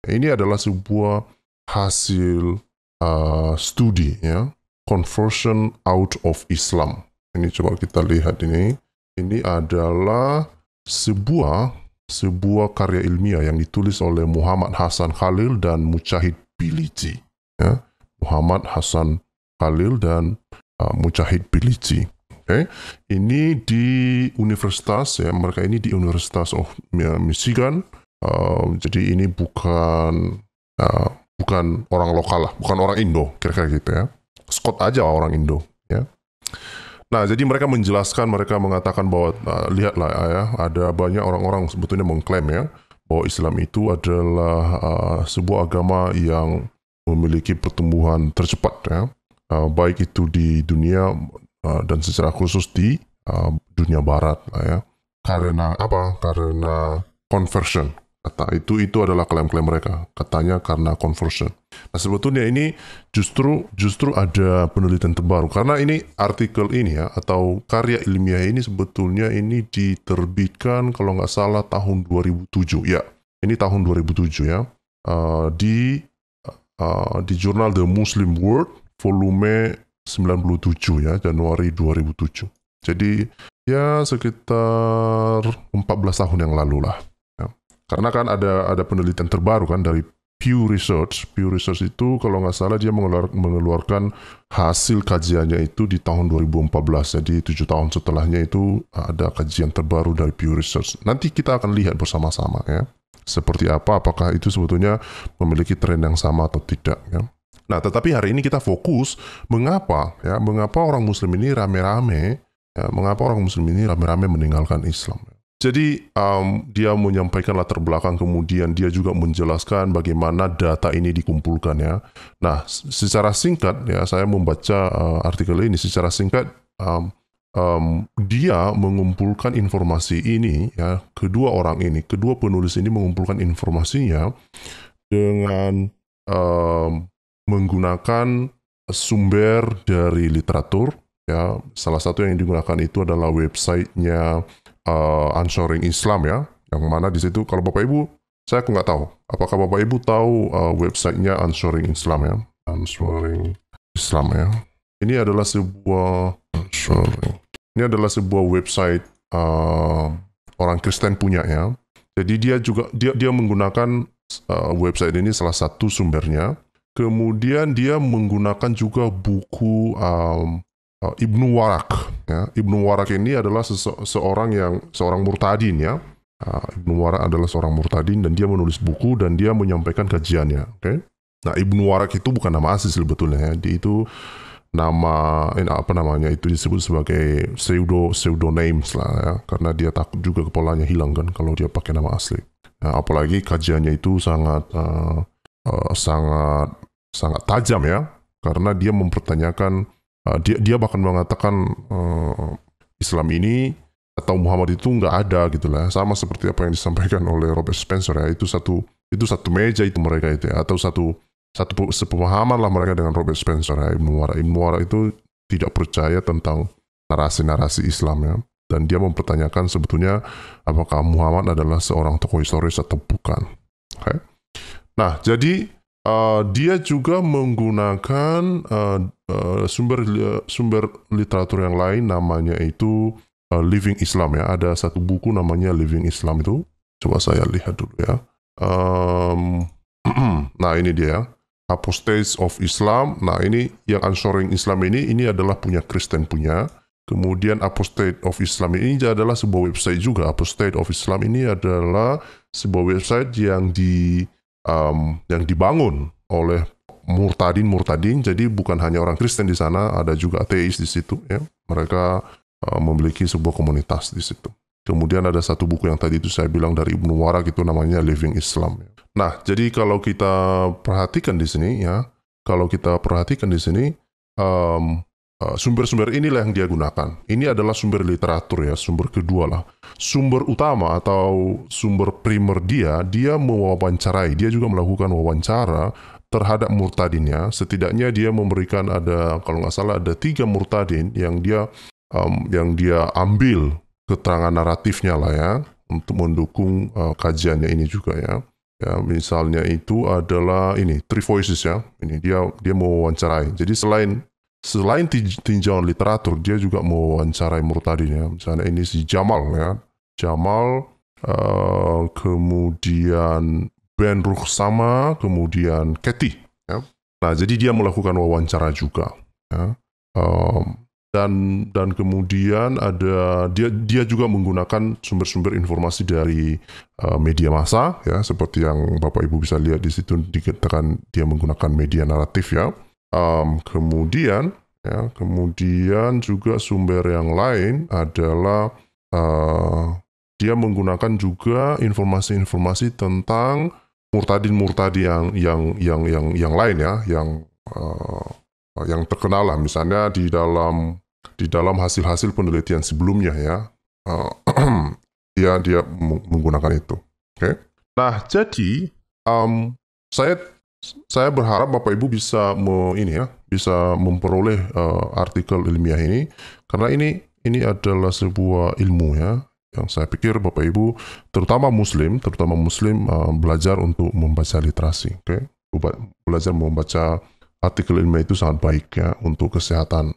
Ini adalah sebuah hasil studi ya, conversion out of Islam. Ini coba kita lihat ini. Ini adalah sebuah karya ilmiah yang ditulis oleh Muhammad Hasan Khalil dan Mujahid Bilici. Ya. Muhammad Hasan Khalil dan Mujahid Bilici. Okay. Ini di universitas ya, mereka ini di Universitas of Michigan. Jadi ini bukan orang lokal lah, bukan orang Indo, kira-kira gitu ya. Scott aja orang Indo ya. Nah, jadi mereka menjelaskan, mereka mengatakan bahwa lihatlah ya, ada banyak orang-orang sebetulnya mengklaim ya bahwa Islam itu adalah sebuah agama yang memiliki pertumbuhan tercepat ya, baik itu di dunia dan secara khusus di dunia barat lah ya. Karena apa? Karena conversion. Kata itu adalah klaim-klaim mereka. Katanya karena conversion. Nah, sebetulnya ini justru ada penelitian terbaru. Karena ini artikel ini ya, atau karya ilmiah ini sebetulnya ini diterbitkan kalau nggak salah tahun 2007. Ya, ini tahun 2007 ya. Di jurnal The Muslim World, volume 97 ya, Januari 2007. Jadi ya sekitar 14 tahun yang lalu lah. Ya. Karena kan ada penelitian terbaru kan dari Pew Research. Pew Research itu kalau nggak salah dia mengeluarkan hasil kajiannya itu di tahun 2014. Jadi 7 tahun setelahnya itu ada kajian terbaru dari Pew Research. Nanti kita akan lihat bersama-sama ya. Seperti apa, apakah itu sebetulnya memiliki tren yang sama atau tidak ya. Nah, tetapi hari ini kita fokus mengapa orang Muslim ini rame-rame meninggalkan Islam. Jadi dia menyampaikan latar belakang, kemudian dia juga menjelaskan bagaimana data ini dikumpulkan ya. Nah, secara singkat ya, saya membaca artikel ini secara singkat. Dia mengumpulkan informasi ini ya, kedua penulis ini mengumpulkan informasinya dengan menggunakan sumber dari literatur ya. Salah satu yang digunakan itu adalah websitenya Answering Islam ya, yang mana di situ kalau Bapak Ibu, saya nggak tahu apakah Bapak Ibu tahu websitenya Answering Islam ya. Answering Islam ya, ini adalah sebuah website orang Kristen punya ya. Jadi dia menggunakan website ini salah satu sumbernya. Kemudian dia menggunakan juga buku Ibnu Warak. Ya. Ibnu Warak ini adalah seorang murtadin ya. Ibnu Warak adalah seorang murtadin dan dia menulis buku dan dia menyampaikan kajiannya. Okay? Nah, Ibnu Warak itu bukan nama asli sebetulnya ya. Dia itu itu disebut sebagai pseudonames lah ya. Karena dia takut juga kepalanya hilang kan kalau dia pakai nama asli. Nah, apalagi kajiannya itu sangat tajam ya, karena dia mempertanyakan, dia bahkan mengatakan Islam ini atau Muhammad itu nggak ada gitu lah, sama seperti apa yang disampaikan oleh Robert Spencer ya. Itu satu meja itu mereka itu ya, atau satu sepemahaman lah mereka dengan Robert Spencer ya. Ibnu Warak itu tidak percaya tentang narasi-narasi Islam ya, dan dia mempertanyakan sebetulnya apakah Muhammad adalah seorang tokoh historis atau bukan. Okay? Nah, jadi dia juga menggunakan sumber literatur yang lain, namanya itu Living Islam ya. Ada satu buku namanya Living Islam itu. Coba saya lihat dulu ya. Nah, ini dia, Apostates of Islam. Nah, ini yang Answering Islam ini adalah punya Kristen punya. Kemudian Apostate of Islam ini adalah sebuah website juga. Apostate of Islam ini adalah sebuah website yang dibangun oleh murtadin. Jadi bukan hanya orang Kristen di sana, ada juga ateis di situ ya. Mereka memiliki sebuah komunitas di situ. Kemudian ada satu buku yang tadi itu saya bilang dari Ibnu Warak, itu namanya Living Islam. Nah, jadi kalau kita perhatikan di sini ya, sumber-sumber inilah yang dia gunakan. Ini adalah sumber literatur ya, sumber kedua lah. Sumber utama atau sumber primer dia mewawancarai, dia juga melakukan wawancara terhadap murtadinnya. Setidaknya dia memberikan kalau nggak salah ada 3 murtadin yang dia ambil keterangan naratifnya lah ya, untuk mendukung kajiannya ini juga ya. Ya, misalnya itu adalah ini Three Voices ya. Ini dia mau wawancarai. Jadi selain tinjauan literatur, dia juga mau wawancarai Murtadin ya. Misalnya ini si Jamal ya. Jamal, kemudian Ben Rukhsama, kemudian Kathy. Ya. Nah, jadi dia melakukan wawancara juga. Ya. Dan kemudian dia juga menggunakan sumber-sumber informasi dari media massa ya, seperti yang Bapak Ibu bisa lihat di situ dikatakan dia menggunakan media naratif ya. Kemudian juga sumber yang lain adalah dia menggunakan juga informasi-informasi tentang murtadi yang lain ya, yang terkenal lah, misalnya di dalam hasil-hasil penelitian sebelumnya ya, dia menggunakan itu. Okay? Nah, jadi saya berharap Bapak Ibu bisa bisa memperoleh artikel ilmiah ini, karena ini adalah sebuah ilmu ya, yang saya pikir Bapak Ibu terutama Muslim belajar untuk membaca literasi. Okay? Belajar membaca artikel ilmiah itu sangat baik ya untuk kesehatan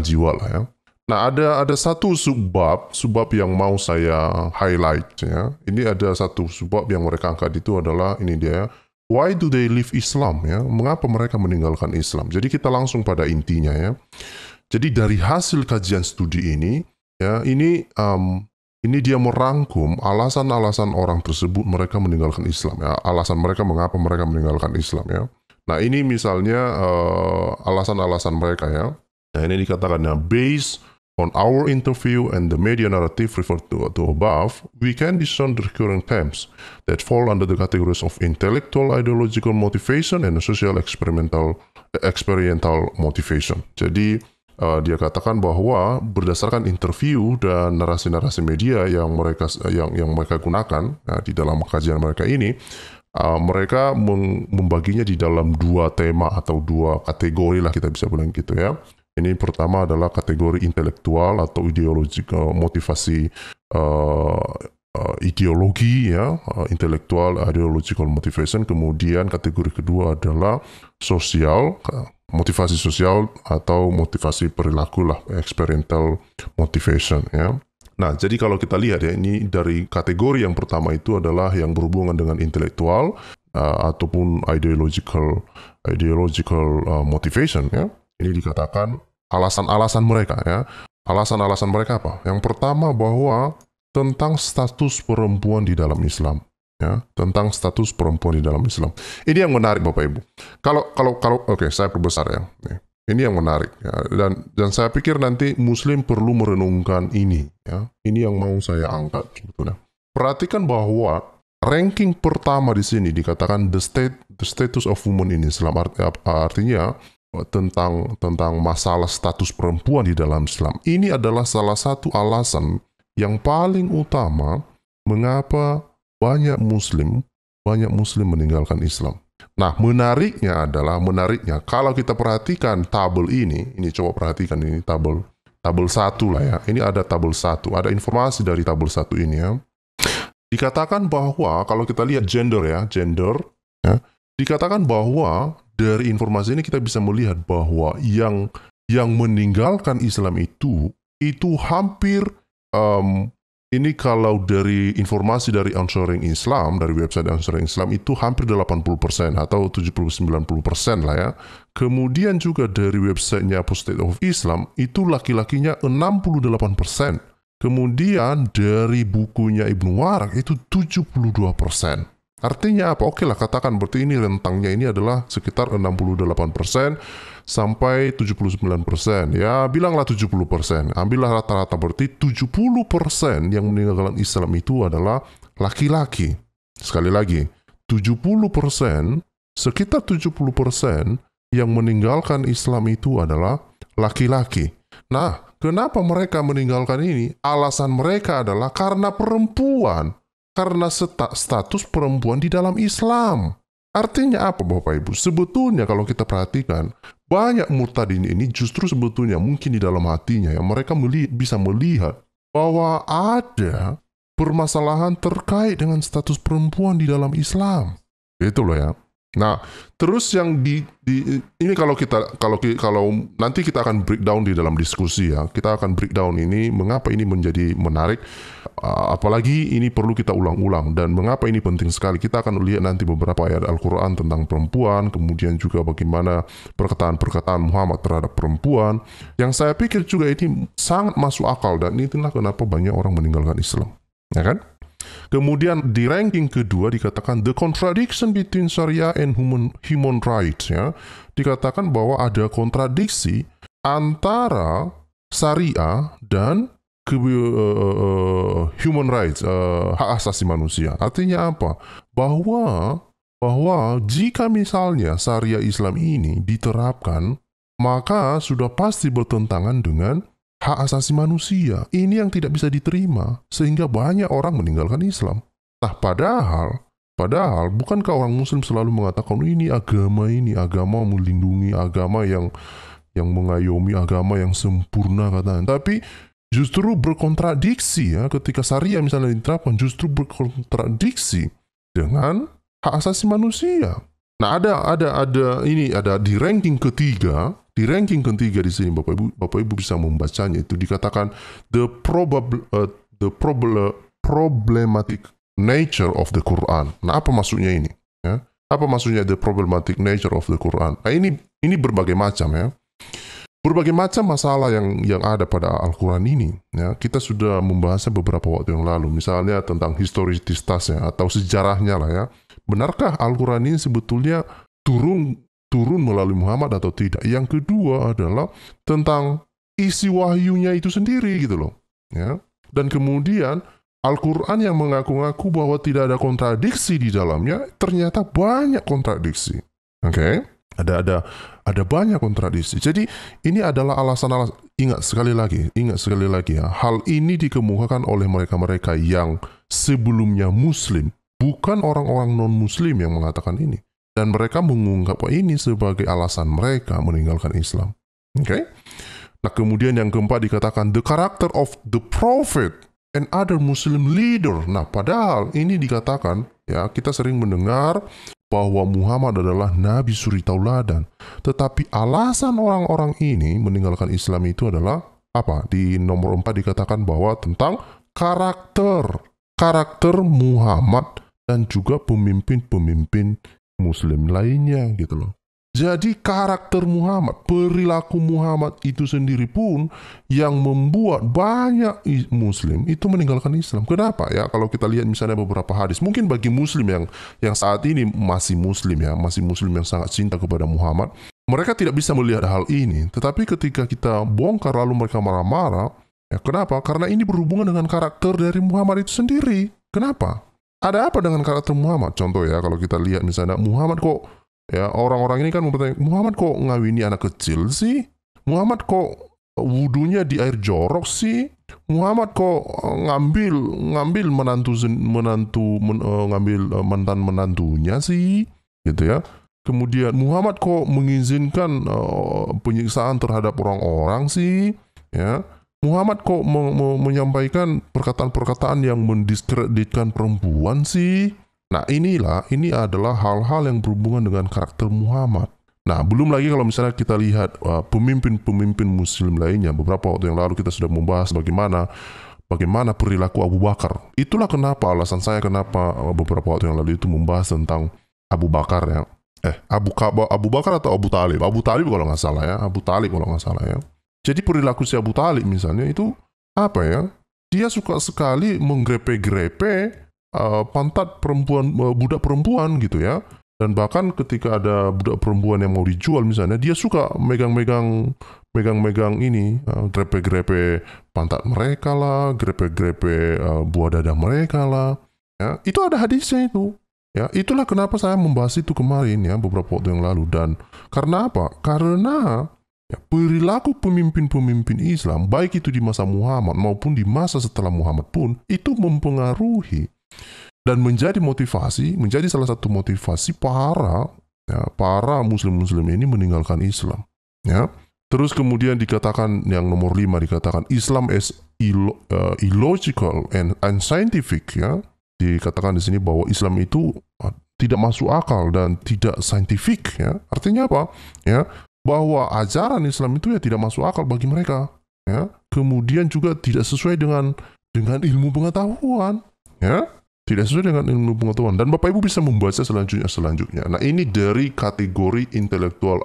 jiwa lah ya. Nah, ada satu subbab yang mau saya highlight ya. Ini ada satu subbab yang mereka angkat, itu adalah ini dia. Why do they leave Islam ya? Mengapa mereka meninggalkan Islam? Jadi kita langsung pada intinya ya. Jadi dari hasil kajian studi ini ya, ini dia merangkum alasan-alasan orang tersebut mereka meninggalkan Islam ya. Alasan mereka mengapa mereka meninggalkan Islam ya. Nah, ini misalnya alasan-alasan mereka ya. Nah, ini dikatakannya, based on our interview and the media narrative referred to above, we can discern the recurring themes that fall under the categories of intellectual ideological motivation and social experiential motivation. Jadi, dia katakan bahwa berdasarkan interview dan narasi-narasi media yang mereka gunakan di dalam kajian mereka ini, mereka membaginya di dalam dua tema atau dua kategori lah, kita bisa bilang gitu ya. Ini pertama adalah kategori intelektual atau ideological motivasi ideologi ya, intellectual ideological motivation. Kemudian kategori kedua adalah sosial, motivasi sosial atau motivasi perilaku lah, experiential motivation ya. Nah, jadi kalau kita lihat ya, ini dari kategori yang pertama itu adalah yang berhubungan dengan intelektual ataupun ideological motivation ya. Ini dikatakan alasan-alasan mereka ya. Alasan-alasan mereka apa? Yang pertama bahwa tentang status perempuan di dalam Islam ya, tentang status perempuan di dalam Islam. Ini yang menarik Bapak Ibu. Kalau oke, saya perbesar ya. Ini yang menarik ya. Dan saya pikir nanti Muslim perlu merenungkan ini ya. Ini yang mau saya angkat sebetulnya. Perhatikan bahwa ranking pertama di sini dikatakan the status of women in Islam, artinya tentang masalah status perempuan di dalam Islam. Ini adalah salah satu alasan yang paling utama mengapa banyak Muslim meninggalkan Islam. Nah, menariknya kalau kita perhatikan tabel ini coba perhatikan ini tabel 1 lah ya. Ini ada tabel 1, ada informasi dari tabel 1 ini ya. Dikatakan bahwa kalau kita lihat gender ya, dikatakan bahwa dari informasi ini kita bisa melihat bahwa yang meninggalkan Islam itu hampir ini kalau dari informasi dari Answering Islam, dari website Answering Islam itu hampir 80% atau 70-90% lah ya. Kemudian juga dari websitenya Apostate of Islam itu laki-lakinya 68%. Kemudian dari bukunya Ibnu Warak itu 72%. Artinya apa? Oke lah, katakan berarti ini rentangnya ini adalah sekitar 68% sampai 79%. Ya, bilanglah 70%. Ambillah rata-rata, berarti 70% yang meninggalkan Islam itu adalah laki-laki. Sekali lagi, 70%, sekitar 70% yang meninggalkan Islam itu adalah laki-laki. Nah, kenapa mereka meninggalkan ini? Alasan mereka adalah karena perempuan. Karena status perempuan di dalam Islam. Artinya apa Bapak Ibu? Sebetulnya kalau kita perhatikan, banyak murtadin ini justru sebetulnya mungkin di dalam hatinya ya, mereka bisa melihat bahwa ada permasalahan terkait dengan status perempuan di dalam Islam. Itu loh ya. Nah, terus yang ini kalau nanti kita akan breakdown di dalam diskusi ya. Kita akan breakdown ini mengapa ini menjadi menarik, apalagi ini perlu kita ulang-ulang dan mengapa ini penting sekali. Kita akan lihat nanti beberapa ayat Al-Qur'an tentang perempuan, kemudian juga bagaimana perkataan-perkataan Muhammad terhadap perempuan yang saya pikir juga ini sangat masuk akal dan itulah kenapa banyak orang meninggalkan Islam. Ya kan? Kemudian di ranking kedua dikatakan the contradiction between Sharia and human rights ya. Dikatakan bahwa ada kontradiksi antara Syariah dan human rights, hak asasi manusia. Artinya apa? Bahwa jika misalnya Syariah Islam ini diterapkan, maka sudah pasti bertentangan dengan hak asasi manusia. Ini yang tidak bisa diterima, sehingga banyak orang meninggalkan Islam. Nah, padahal bukankah orang Muslim selalu mengatakan ini agama melindungi, agama yang mengayomi, agama yang sempurna katanya. Tapi justru berkontradiksi ya, ketika Syariah misalnya diterapkan justru berkontradiksi dengan hak asasi manusia. Nah, ada di ranking ketiga. Di ranking ketiga di sini Bapak Ibu bisa membacanya, itu dikatakan the problematic nature of the Quran. Nah, apa maksudnya ini? Ya? Apa maksudnya the problematic nature of the Quran? Nah, ini berbagai macam ya. Berbagai macam masalah yang ada pada Al-Quran ini. Ya. Kita sudah membahasnya beberapa waktu yang lalu. Misalnya tentang historisitasnya atau sejarahnya lah ya. Benarkah Al-Quran ini sebetulnya turun melalui Muhammad atau tidak? Yang kedua adalah tentang isi wahyunya itu sendiri gitu loh. Ya. Dan kemudian Al-Quran yang mengaku-ngaku bahwa tidak ada kontradiksi di dalamnya, ternyata banyak kontradiksi. Oke? Ada banyak kontradiksi. Jadi ini adalah alasan-alasan. Ingat sekali lagi ya. Hal ini dikemukakan oleh mereka-mereka yang sebelumnya Muslim, bukan orang-orang non-Muslim yang mengatakan ini. Dan mereka mengungkap ini sebagai alasan mereka meninggalkan Islam. Oke? Nah, kemudian yang keempat dikatakan the character of the prophet and other Muslim leader. Nah, padahal ini dikatakan, ya, kita sering mendengar bahwa Muhammad adalah Nabi suri tauladan. Tetapi alasan orang-orang ini meninggalkan Islam itu adalah apa? Di nomor 4 dikatakan bahwa tentang karakter Muhammad dan juga pemimpin-pemimpin Muslim lainnya gitu loh. Jadi karakter Muhammad, perilaku Muhammad itu sendiri pun yang membuat banyak Muslim itu meninggalkan Islam. Kenapa ya? Kalau kita lihat misalnya beberapa hadis, mungkin bagi Muslim yang saat ini masih Muslim yang sangat cinta kepada Muhammad, mereka tidak bisa melihat hal ini. Tetapi ketika kita bongkar lalu mereka marah-marah, ya kenapa? Karena ini berhubungan dengan karakter dari Muhammad itu sendiri. Kenapa? Ada apa dengan karakter Muhammad? Contoh ya, kalau kita lihat misalnya Muhammad kok, ya orang-orang ini kan bertanya, Muhammad kok ngawini anak kecil sih? Muhammad kok wudunya di air jorok sih? Muhammad kok ngambil mantan menantunya sih? Gitu ya. Kemudian Muhammad kok mengizinkan penyiksaan terhadap orang-orang sih? Ya. Muhammad kok menyampaikan perkataan-perkataan yang mendiskreditkan perempuan sih? Nah, ini adalah hal-hal yang berhubungan dengan karakter Muhammad. Nah, belum lagi kalau misalnya kita lihat pemimpin-pemimpin Muslim lainnya. Beberapa waktu yang lalu kita sudah membahas bagaimana perilaku Abu Bakar. Itulah kenapa alasan saya kenapa beberapa waktu yang lalu itu membahas tentang Abu Bakar ya. Abu Bakar atau Abu Talib? Abu Talib kalau nggak salah ya. Abu Talib kalau nggak salah ya. Jadi perilaku si Abu Talib misalnya itu apa ya? Dia suka sekali menggrepe-grepe pantat budak perempuan gitu ya. Dan bahkan ketika ada budak perempuan yang mau dijual misalnya, dia suka megang-megang ini, grepe-grepe pantat mereka lah, grepe-grepe buah dada mereka lah. Ya, itu ada hadisnya itu. Ya, itulah kenapa saya membahas itu kemarin ya beberapa waktu yang lalu. Dan karena apa? Karena ya, perilaku pemimpin-pemimpin Islam, baik itu di masa Muhammad maupun di masa setelah Muhammad pun, itu mempengaruhi dan menjadi salah satu motivasi para Muslim-Muslim ini meninggalkan Islam. Ya. Terus kemudian dikatakan yang nomor 5 dikatakan Islam is illogical and unscientific ya. Dikatakan di sini bahwa Islam itu tidak masuk akal dan tidak saintifik ya. Artinya apa? Ya, bahwa ajaran Islam itu ya tidak masuk akal bagi mereka ya. Kemudian juga tidak sesuai dengan ilmu pengetahuan ya. Tidak sesuai dengan ilmu pengetahuan. Dan Bapak Ibu bisa membaca selanjutnya. Nah, ini dari kategori intellectual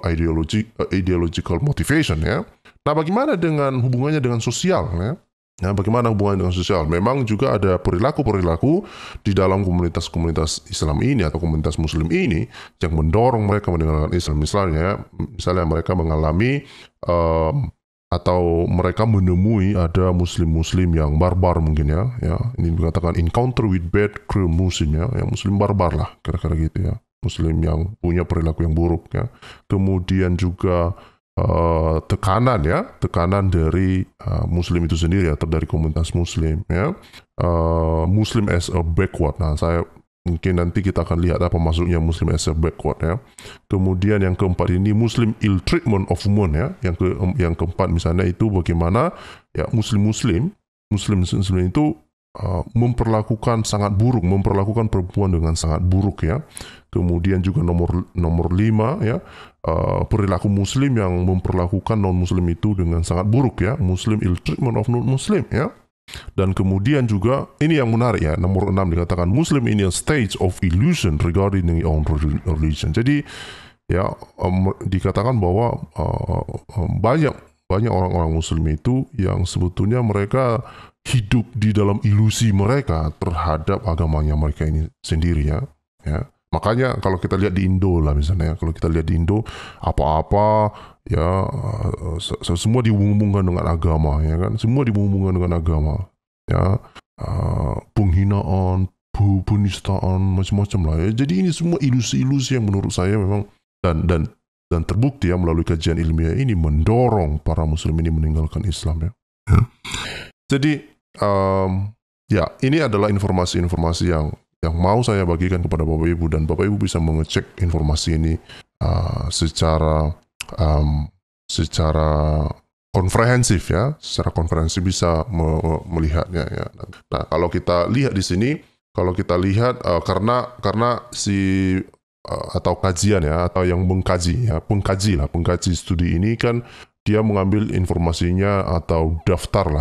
ideological motivation ya. Nah, bagaimana dengan hubungannya dengan sosial ya? Nah, bagaimana hubungannya dengan sosial? Memang juga ada perilaku-perilaku di dalam komunitas-komunitas Islam ini atau komunitas Muslim ini yang mendorong mereka meninggalkan Islam. Misalnya mereka mengalami atau mereka menemui ada muslim-muslim yang barbar mungkin ya. Ini dikatakan encounter with bad cruel Muslim ya, muslim barbar lah kira-kira gitu ya. Muslim yang punya perilaku yang buruk ya. Kemudian juga tekanan dari Muslim itu sendiri atau dari komunitas Muslim ya. Muslim as a backward. Nah, mungkin nanti kita akan lihat apa maksudnya Muslim as a backward ya. Kemudian yang keempat ini Muslim ill treatment of women ya. Yang keempat misalnya itu bagaimana ya Muslim itu memperlakukan perempuan dengan sangat buruk ya. Kemudian juga nomor 5 ya, perilaku Muslim yang memperlakukan non-Muslim itu dengan sangat buruk ya, Muslim ill treatment of non-Muslim ya. Dan kemudian juga ini yang menarik ya, nomor 6 dikatakan Muslim in a stage of illusion regarding their own religion. Jadi ya dikatakan bahwa banyak orang-orang Muslim itu yang sebetulnya mereka hidup di dalam ilusi mereka terhadap agamanya mereka ini sendiri ya. Makanya kalau kita lihat di Indo lah misalnya, kalau kita lihat di Indo apa-apa ya semua dihubungkan dengan agama ya kan, semua dihubungkan dengan agama ya, penghinaan, penistaan macam-macam lah ya. Jadi ini semua ilusi-ilusi yang menurut saya memang dan terbukti ya melalui kajian ilmiah ini mendorong para Muslim ini meninggalkan Islam ya. Jadi ya ini adalah informasi-informasi yang mau saya bagikan kepada Bapak Ibu, dan Bapak Ibu bisa mengecek informasi ini secara komprehensif ya, secara komprehensif bisa melihatnya ya. Nah, kalau kita lihat di sini, karena atau kajian ya, atau yang pengkaji studi ini kan dia mengambil informasinya atau daftar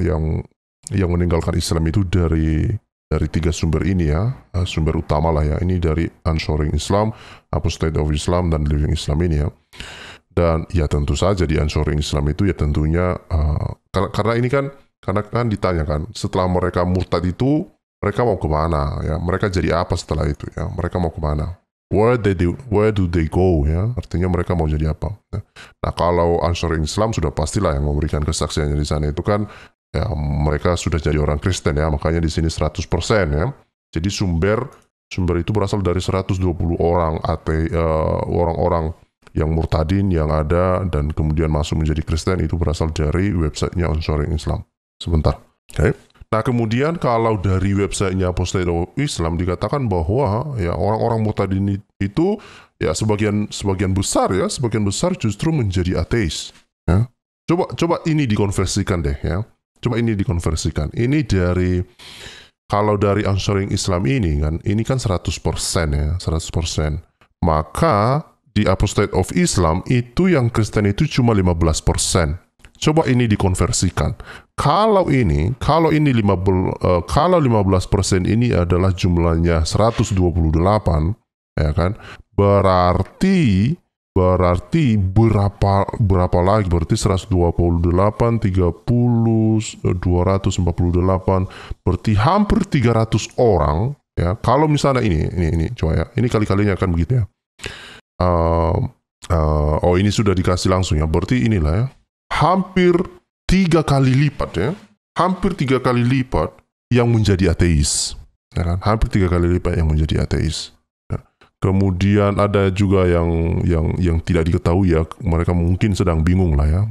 yang meninggalkan Islam itu dari 3 sumber ini ya, sumber utama lah ya, ini dari Answering Islam, Apostate of Islam, dan Living Islam ini ya. Dan ya tentu saja di Answering Islam itu ya tentunya karena ini kan ditanyakan setelah mereka murtad itu mereka mau kemana ya, mereka jadi apa setelah itu ya, mereka mau kemana, where do they go ya, artinya mereka mau jadi apa ya. Nah, kalau Answering Islam sudah pastilah yang memberikan kesaksiannya di sana itu kan ya mereka sudah jadi orang Kristen ya, makanya di sini 100% ya. Jadi sumber itu berasal dari 120 orang orang-orang yang murtadin yang ada dan kemudian masuk menjadi Kristen, itu berasal dari websitenya Answering Islam. Sebentar. Okay. Nah, kemudian kalau dari websitenya Apostate of Islam dikatakan bahwa ya orang-orang murtadin itu ya sebagian besar justru menjadi ateis ya. Coba ini dikonversikan deh ya. Ini kalau dari Answering Islam ini kan 100% ya, 100%. Maka di Apostate of Islam itu yang Kristen itu cuma 15%. Coba ini dikonversikan. Kalau 15% ini adalah jumlahnya 128 ya kan? Berarti berapa lagi? Berarti 128, 30, 248, berarti hampir 300 orang ya. Kalau misalnya ini coba ya, ini kali-kalinya akan begitu ya. Ini sudah dikasih langsung ya, berarti inilah ya, hampir 3 kali lipat ya, yang menjadi ateis ya kan? Hampir 3 kali lipat yang menjadi ateis. Kemudian ada juga yang tidak diketahui ya, mereka mungkin sedang bingung lah ya,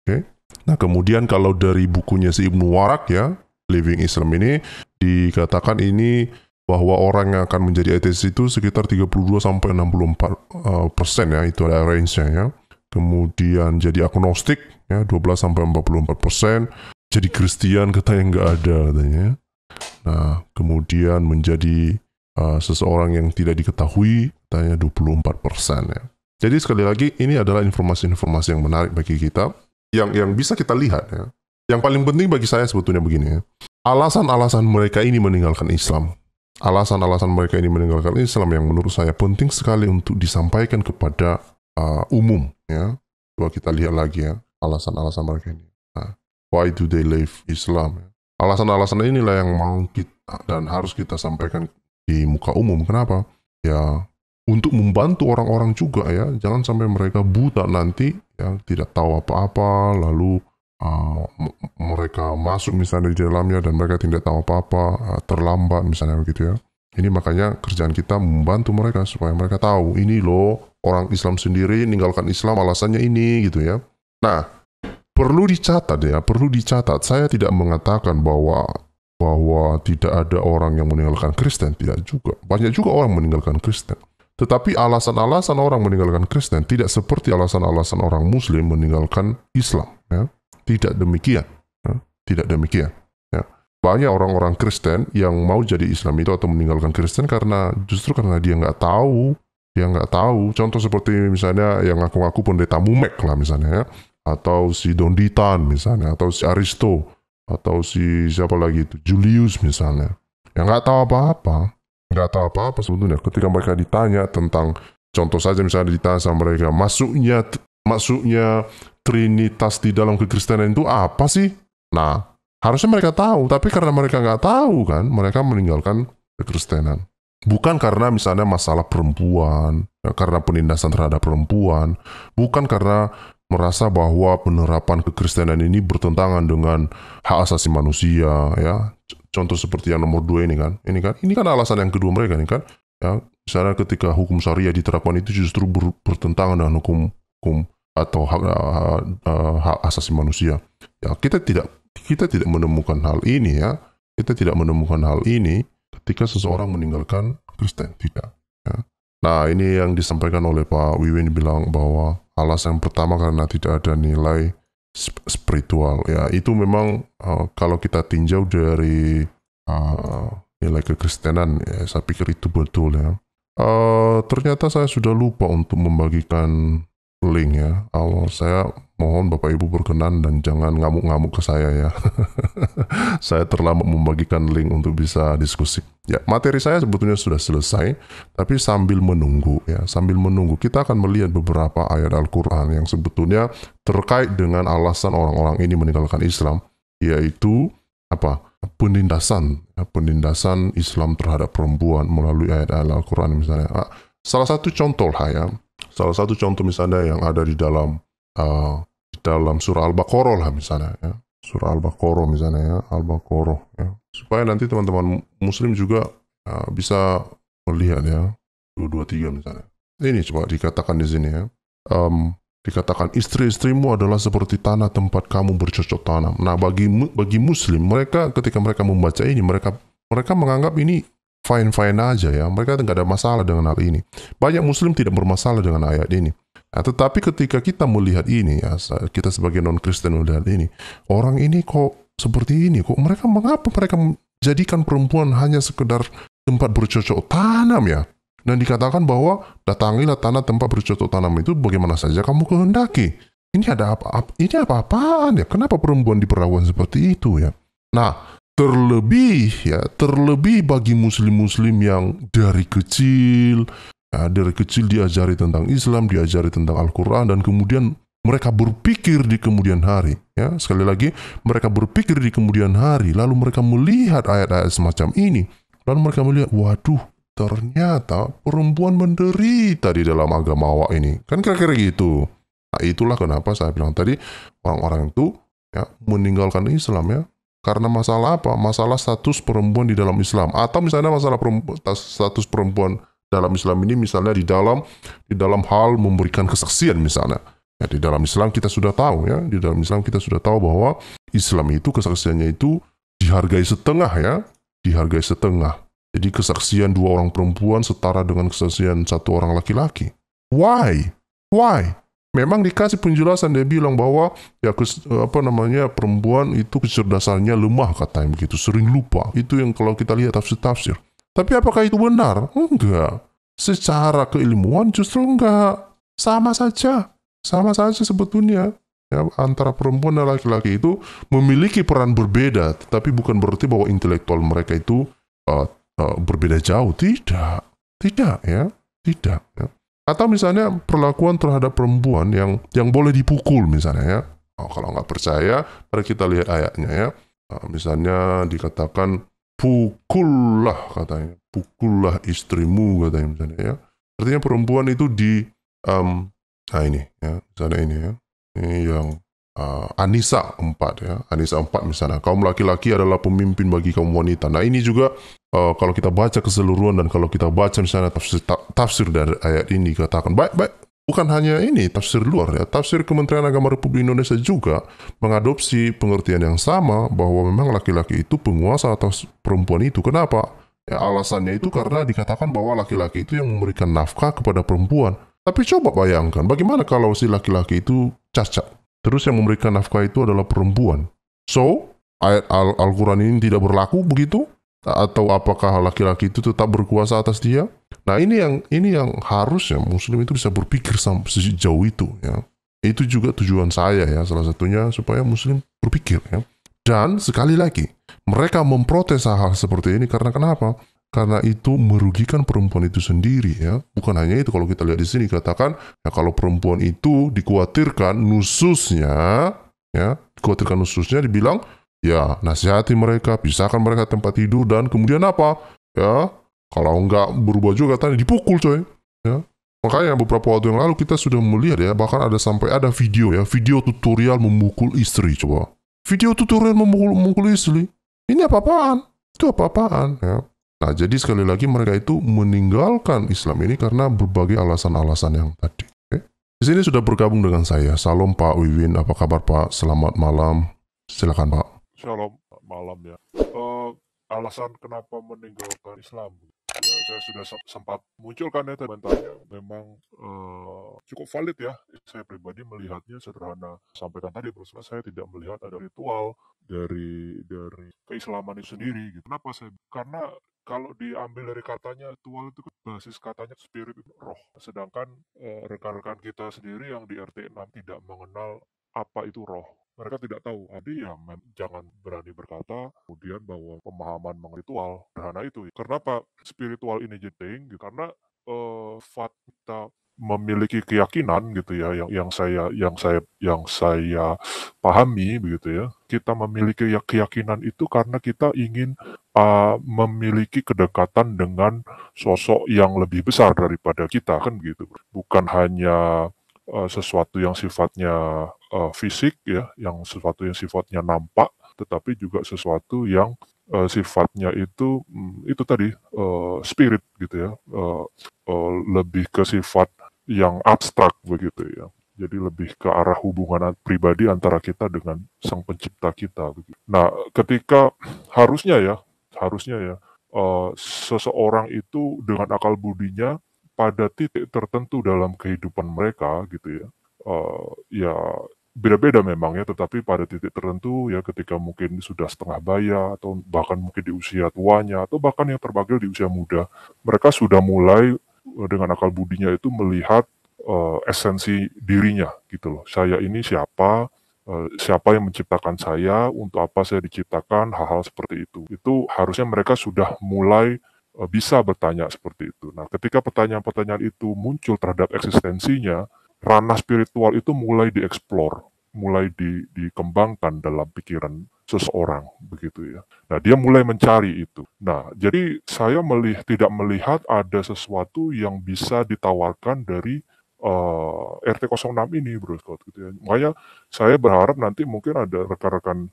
Okay? Nah, kemudian kalau dari bukunya si Ibnu Warak ya, Living Islam ini dikatakan ini bahwa orang yang akan menjadi ateis itu sekitar 32-64% ya, itu ada range-nya ya. kemudian jadi agnostik, ya 12-44%, jadi Kristen katanya nggak ada katanya. Nah, kemudian menjadi seseorang yang tidak diketahui, katanya 24%, ya. Jadi sekali lagi, ini adalah informasi-informasi yang menarik bagi kita, yang bisa kita lihat, ya. Yang paling penting bagi saya sebetulnya begini, ya. Alasan-alasan mereka ini meninggalkan Islam. Alasan-alasan mereka ini meninggalkan Islam yang menurut saya penting sekali untuk disampaikan kepada umum, ya. Coba kita lihat lagi, ya, alasan-alasan mereka ini. Nah, why do they leave Islam? Alasan-alasan inilah yang mau kita dan harus kita sampaikan di muka umum. Kenapa? Ya, untuk membantu orang-orang juga, ya. Jangan sampai mereka buta nanti, ya, tidak tahu apa-apa, lalu mereka masuk misalnya di dalamnya dan mereka tidak tahu apa-apa, terlambat misalnya begitu, ya. Ini makanya kerjaan kita membantu mereka supaya mereka tahu, ini loh orang Islam sendiri meninggalkan Islam alasannya ini gitu, ya. Nah, perlu dicatat, ya, perlu dicatat. Saya tidak mengatakan bahwa tidak ada orang yang meninggalkan Kristen, tidak juga. Banyak juga orang meninggalkan Kristen. Tetapi alasan-alasan orang meninggalkan Kristen tidak seperti alasan-alasan orang Muslim meninggalkan Islam, ya. Tidak demikian, ya. Tidak demikian, ya. Banyak orang-orang Kristen yang mau jadi Islam itu atau meninggalkan Kristen justru karena dia nggak tahu. Dia nggak tahu. Contoh seperti misalnya yang ngaku-ngaku pendeta Mumek lah misalnya, ya. Atau si Don Ditan misalnya, atau si Aristo, atau si siapa lagi itu, Julius misalnya. Yang nggak tahu apa-apa. Nggak tahu apa-apa sebetulnya. Ketika mereka ditanya tentang, contoh saja misalnya ditanya sama mereka, masuknya Trinitas di dalam kekristenan itu apa sih? Nah, harusnya mereka tahu, tapi karena mereka nggak tahu kan, mereka meninggalkan kekristenan. Bukan karena misalnya masalah perempuan, ya, karena penindasan terhadap perempuan, bukan karena merasa bahwa penerapan kekristenan ini bertentangan dengan hak asasi manusia, ya. Contoh seperti yang nomor 2 ini kan. Ini kan alasan yang kedua mereka nih kan. Ya, misalnya ketika hukum syariah diterapkan itu justru bertentangan dengan hukum atau hak asasi manusia. Ya, kita tidak menemukan hal ini, ya. Kita tidak menemukan hal ini ketika seseorang meninggalkan Kristen, tidak. Ya. Nah, ini yang disampaikan oleh Pak Wiwin bilang bahwa alasan pertama karena tidak ada nilai spiritual. Ya, itu memang kalau kita tinjau dari nilai kekristenan, ya, saya pikir itu betul, ya. Ternyata saya sudah lupa untuk membagikan link, ya. Saya mohon Bapak Ibu berkenan dan jangan ngamuk-ngamuk ke saya, ya. Saya terlambat membagikan link untuk bisa diskusi. Ya, materi saya sebetulnya sudah selesai, tapi sambil menunggu, ya, sambil menunggu kita akan melihat beberapa ayat Al-Quran yang sebetulnya terkait dengan alasan orang-orang ini meninggalkan Islam, yaitu apa? Penindasan Islam terhadap perempuan melalui ayat-ayat Al-Quran misalnya. Salah satu contoh lah, ya. Salah satu contoh misalnya yang ada di dalam surah Al-Baqarah lah misalnya, ya. Surah Al-Baqarah misalnya, ya. Al-Baqarah, ya. Supaya nanti teman-teman Muslim juga bisa melihat, ya. 223 misalnya. Ini coba dikatakan di sini, ya. Dikatakan istri-istrimu adalah seperti tanah tempat kamu bercocok tanam. Nah, bagi Muslim, ketika mereka membaca ini, mereka menganggap ini fine-fine aja, ya. Mereka tidak ada masalah dengan hal ini. Banyak Muslim tidak bermasalah dengan ayat ini. Nah, tetapi ketika kita melihat ini, ya, kita sebagai non-Kristen melihat ini, orang ini kok seperti ini, mengapa mereka menjadikan perempuan hanya sekedar tempat bercocok tanam, ya? Dan dikatakan bahwa datangilah tanah tempat bercocok tanam itu bagaimana saja kamu kehendaki. Ini apa-apaan, ya? Kenapa perempuan diperlakukan seperti itu, ya? Nah, terlebih bagi muslim-muslim yang dari kecil diajari tentang Islam, diajari tentang Al-Quran, dan kemudian mereka berpikir di kemudian hari, ya. Sekali lagi, mereka berpikir di kemudian hari, lalu mereka melihat ayat-ayat semacam ini, lalu mereka melihat, waduh, ternyata perempuan menderita di dalam agama awak ini. Kan kira-kira gitu. Nah, itulah kenapa saya bilang tadi, orang-orang itu, ya, meninggalkan Islam, ya. Karena masalah apa? Masalah status perempuan di dalam Islam. Atau misalnya masalah status perempuan dalam Islam ini misalnya di dalam hal memberikan kesaksian misalnya. Ya, di dalam Islam kita sudah tahu, ya. Di dalam Islam kita sudah tahu bahwa Islam itu kesaksiannya itu dihargai setengah, ya. Dihargai setengah. Jadi kesaksian 2 orang perempuan setara dengan kesaksian 1 orang laki-laki. Why? memang dikasih penjelasan, dia bilang bahwa ya perempuan itu kecerdasannya lemah katanya begitu, sering lupa. Itu yang kalau kita lihat tafsir-tafsir. Tapi apakah itu benar? Enggak. Secara keilmuan justru enggak. Sama saja. Sama saja sebetulnya. Ya, antara perempuan dan laki-laki itu memiliki peran berbeda, tetapi bukan berarti bahwa intelektual mereka itu berbeda jauh. Tidak. Tidak ya. Tidak ya. Atau misalnya perlakuan terhadap perempuan yang boleh dipukul misalnya ya. Kalau nggak percaya, mari kita lihat ayatnya ya. Misalnya dikatakan pukullah katanya, pukullah istrimu katanya misalnya ya. Artinya perempuan itu ini ya, misalnya ini ya. Ini yang An-Nisa 4 ya. An-Nisa 4 misalnya, kaum laki-laki adalah pemimpin bagi kaum wanita. Nah ini juga kalau kita baca keseluruhan dan kalau kita baca misalnya tafsir dari ayat ini katakan baik-baik, bukan hanya ini tafsir luar ya, tafsir Kementerian Agama Republik Indonesia juga mengadopsi pengertian yang sama bahwa memang laki-laki itu penguasa atas perempuan itu. Kenapa? Ya alasannya itu karena dikatakan bahwa laki-laki itu yang memberikan nafkah kepada perempuan. Tapi coba bayangkan bagaimana kalau si laki-laki itu cacat, terus yang memberikan nafkah itu adalah perempuan. So, ayat Al-Quran ini tidak berlaku begitu? Atau apakah laki-laki itu tetap berkuasa atas dia? Nah ini yang harusnya Muslim itu bisa berpikir sampai sejauh itu ya. Itu juga tujuan saya ya, salah satunya supaya Muslim berpikir ya. Dan sekali lagi mereka memprotes hal seperti ini karena kenapa? Karena itu merugikan perempuan itu sendiri ya. Bukan hanya itu, kalau kita lihat di sini katakan ya, kalau perempuan itu dikhawatirkan nususnya dibilang ya nasihati mereka, pisahkan mereka tempat tidur, dan kemudian apa? Ya, kalau nggak berubah juga katanya dipukul coy. Ya. Makanya beberapa waktu yang lalu kita sudah melihat ya, bahkan sampai ada video ya, video tutorial memukul istri coba. Video tutorial memukul istri. Ini apa-apaan? Itu apa-apaan ya. Nah, jadi sekali lagi mereka itu meninggalkan Islam ini karena berbagai alasan-alasan yang tadi. Okay? Di sini sudah bergabung dengan saya. Salam Pak Wiwin, apa kabar Pak? Selamat malam. Silakan Pak. Shalom, malam ya. Alasan kenapa meninggalkan Islam? Ya, saya sudah sempat munculkan ya komentarnya. Memang cukup valid ya. Saya pribadi melihatnya sederhana. Sampaikan tadi, Bro, saya tidak melihat ada ritual dari keislaman itu sendiri. Gitu. Kenapa saya? Karena kalau diambil dari katanya, ritual itu basis katanya spirit, roh. Sedangkan rekan-rekan kita sendiri yang di RT 6 tidak mengenal apa itu roh. Mereka tidak tahu. Jadi ya jangan berani berkata kemudian bahwa pemahaman mengenai ritual sederhana itu. Kenapa spiritual ini penting? Karena kita memiliki keyakinan gitu ya, yang saya pahami begitu ya. Kita memiliki keyakinan itu karena kita ingin memiliki kedekatan dengan sosok yang lebih besar daripada kita, kan begitu. Bukan hanya sesuatu yang sifatnya fisik ya, yang sesuatu yang sifatnya nampak, tetapi juga sesuatu yang sifatnya itu tadi spirit gitu ya, lebih ke sifat yang abstrak begitu ya. Jadi lebih ke arah hubungan pribadi antara kita dengan sang pencipta kita. Begitu. Nah, ketika harusnya ya seseorang itu dengan akal budinya pada titik tertentu dalam kehidupan mereka gitu ya, ya beda-beda memang ya, tetapi pada titik tertentu ya, ketika mungkin sudah setengah baya atau bahkan mungkin di usia tuanya atau bahkan yang terpanggil di usia muda, mereka sudah mulai dengan akal budinya itu melihat esensi dirinya gitu loh. Saya ini siapa? Siapa yang menciptakan saya? Untuk apa saya diciptakan? Hal-hal seperti itu. Itu harusnya mereka sudah mulai bisa bertanya seperti itu. Nah, ketika pertanyaan-pertanyaan itu muncul terhadap eksistensinya, ranah spiritual itu mulai dieksplor, mulai dikembangkan dalam pikiran seseorang, begitu ya. Nah, dia mulai mencari itu. Nah, jadi saya tidak melihat ada sesuatu yang bisa ditawarkan dari RT 06 ini, Bro Scott, gitu ya. Makanya saya berharap nanti mungkin ada rekan-rekan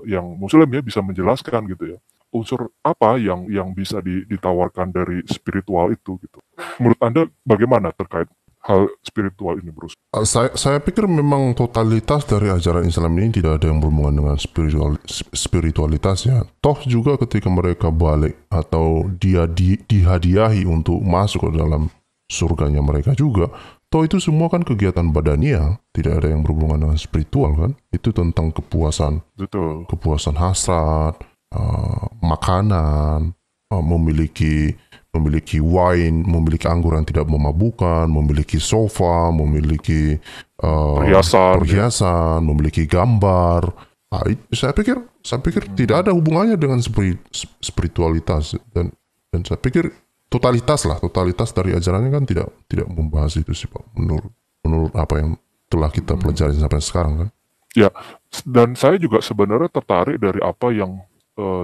yang Muslim ya bisa menjelaskan gitu ya, unsur apa yang bisa ditawarkan dari spiritual itu gitu. Menurut Anda bagaimana terkait hal spiritual ini, Bruce? Saya pikir memang totalitas dari ajaran Islam ini tidak ada yang berhubungan dengan spiritualitasnya. Toh juga ketika mereka balik atau dia dihadiahi untuk masuk ke dalam surganya mereka juga, Toh itu semua kan kegiatan badania, tidak ada yang berhubungan dengan spiritual kan. Itu tentang Betul. kepuasan hasrat, makanan, memiliki wine, memiliki anggur yang tidak memabukkan, memiliki sofa, memiliki Perhiasan, ya. perhiasan, memiliki gambar. Saya pikir tidak ada hubungannya dengan spiritualitas, dan saya pikir totalitas dari ajarannya kan tidak membahas itu sih Pak, menurut apa yang telah kita pelajari sampai sekarang kan. Ya, dan saya juga sebenarnya tertarik dari apa yang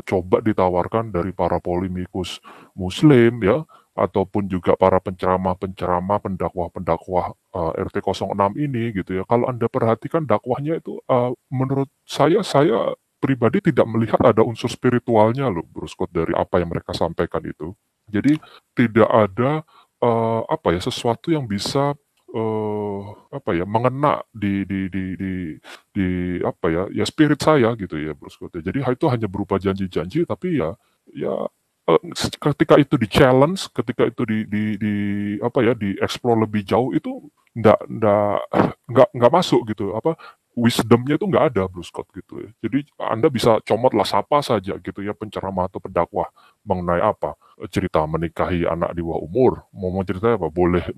coba ditawarkan dari para polemikus Muslim, ya, ataupun juga para penceramah-penceramah, pendakwah-pendakwah RT 06 ini gitu ya. Kalau Anda perhatikan dakwahnya itu, menurut saya pribadi tidak melihat ada unsur spiritualnya loh, Bro Scott, dari apa yang mereka sampaikan itu. Jadi tidak ada apa ya, sesuatu yang bisa apa ya, mengena di apa ya, ya spirit saya gitu ya, Bro Scott. Jadi itu hanya berupa janji-janji, tapi ya ketika itu di-challenge, ketika itu di apa ya, di-explore lebih jauh, itu nggak masuk gitu, apa, wisdomnya itu nggak ada, Bro Scott, gitu ya. Jadi Anda bisa comotlah siapa saja gitu ya, penceramah atau pendakwah mengenai apa, cerita menikahi anak di bawah umur, mau cerita apa, boleh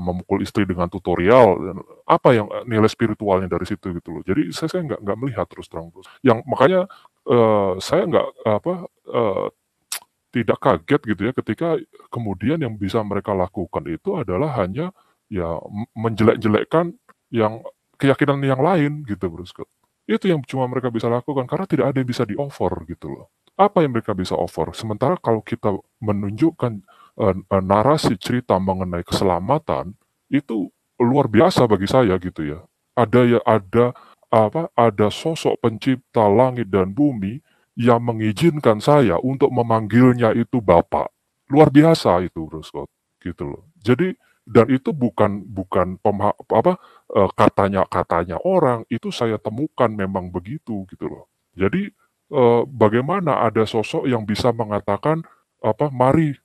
memukul istri dengan tutorial, dan apa yang nilai spiritualnya dari situ gitu loh. Jadi saya nggak melihat, terus terang, terus. Yang makanya saya nggak apa, tidak kaget gitu ya ketika kemudian yang bisa mereka lakukan itu adalah hanya ya menjelek-jelekkan yang keyakinan yang lain gitu, Bro Scott. Itu yang cuma mereka bisa lakukan karena tidak ada yang bisa di-offer gitu loh. Apa yang mereka bisa offer? Sementara kalau kita menunjukkan narasi cerita mengenai keselamatan, itu luar biasa bagi saya gitu ya. Ada sosok pencipta langit dan bumi yang mengizinkan saya untuk memanggilnya itu Bapak. Luar biasa itu, Bro Scott, gitu loh. Jadi, dan itu bukan katanya orang, itu saya temukan memang begitu gitu loh. Jadi bagaimana ada sosok yang bisa mengatakan apa, mari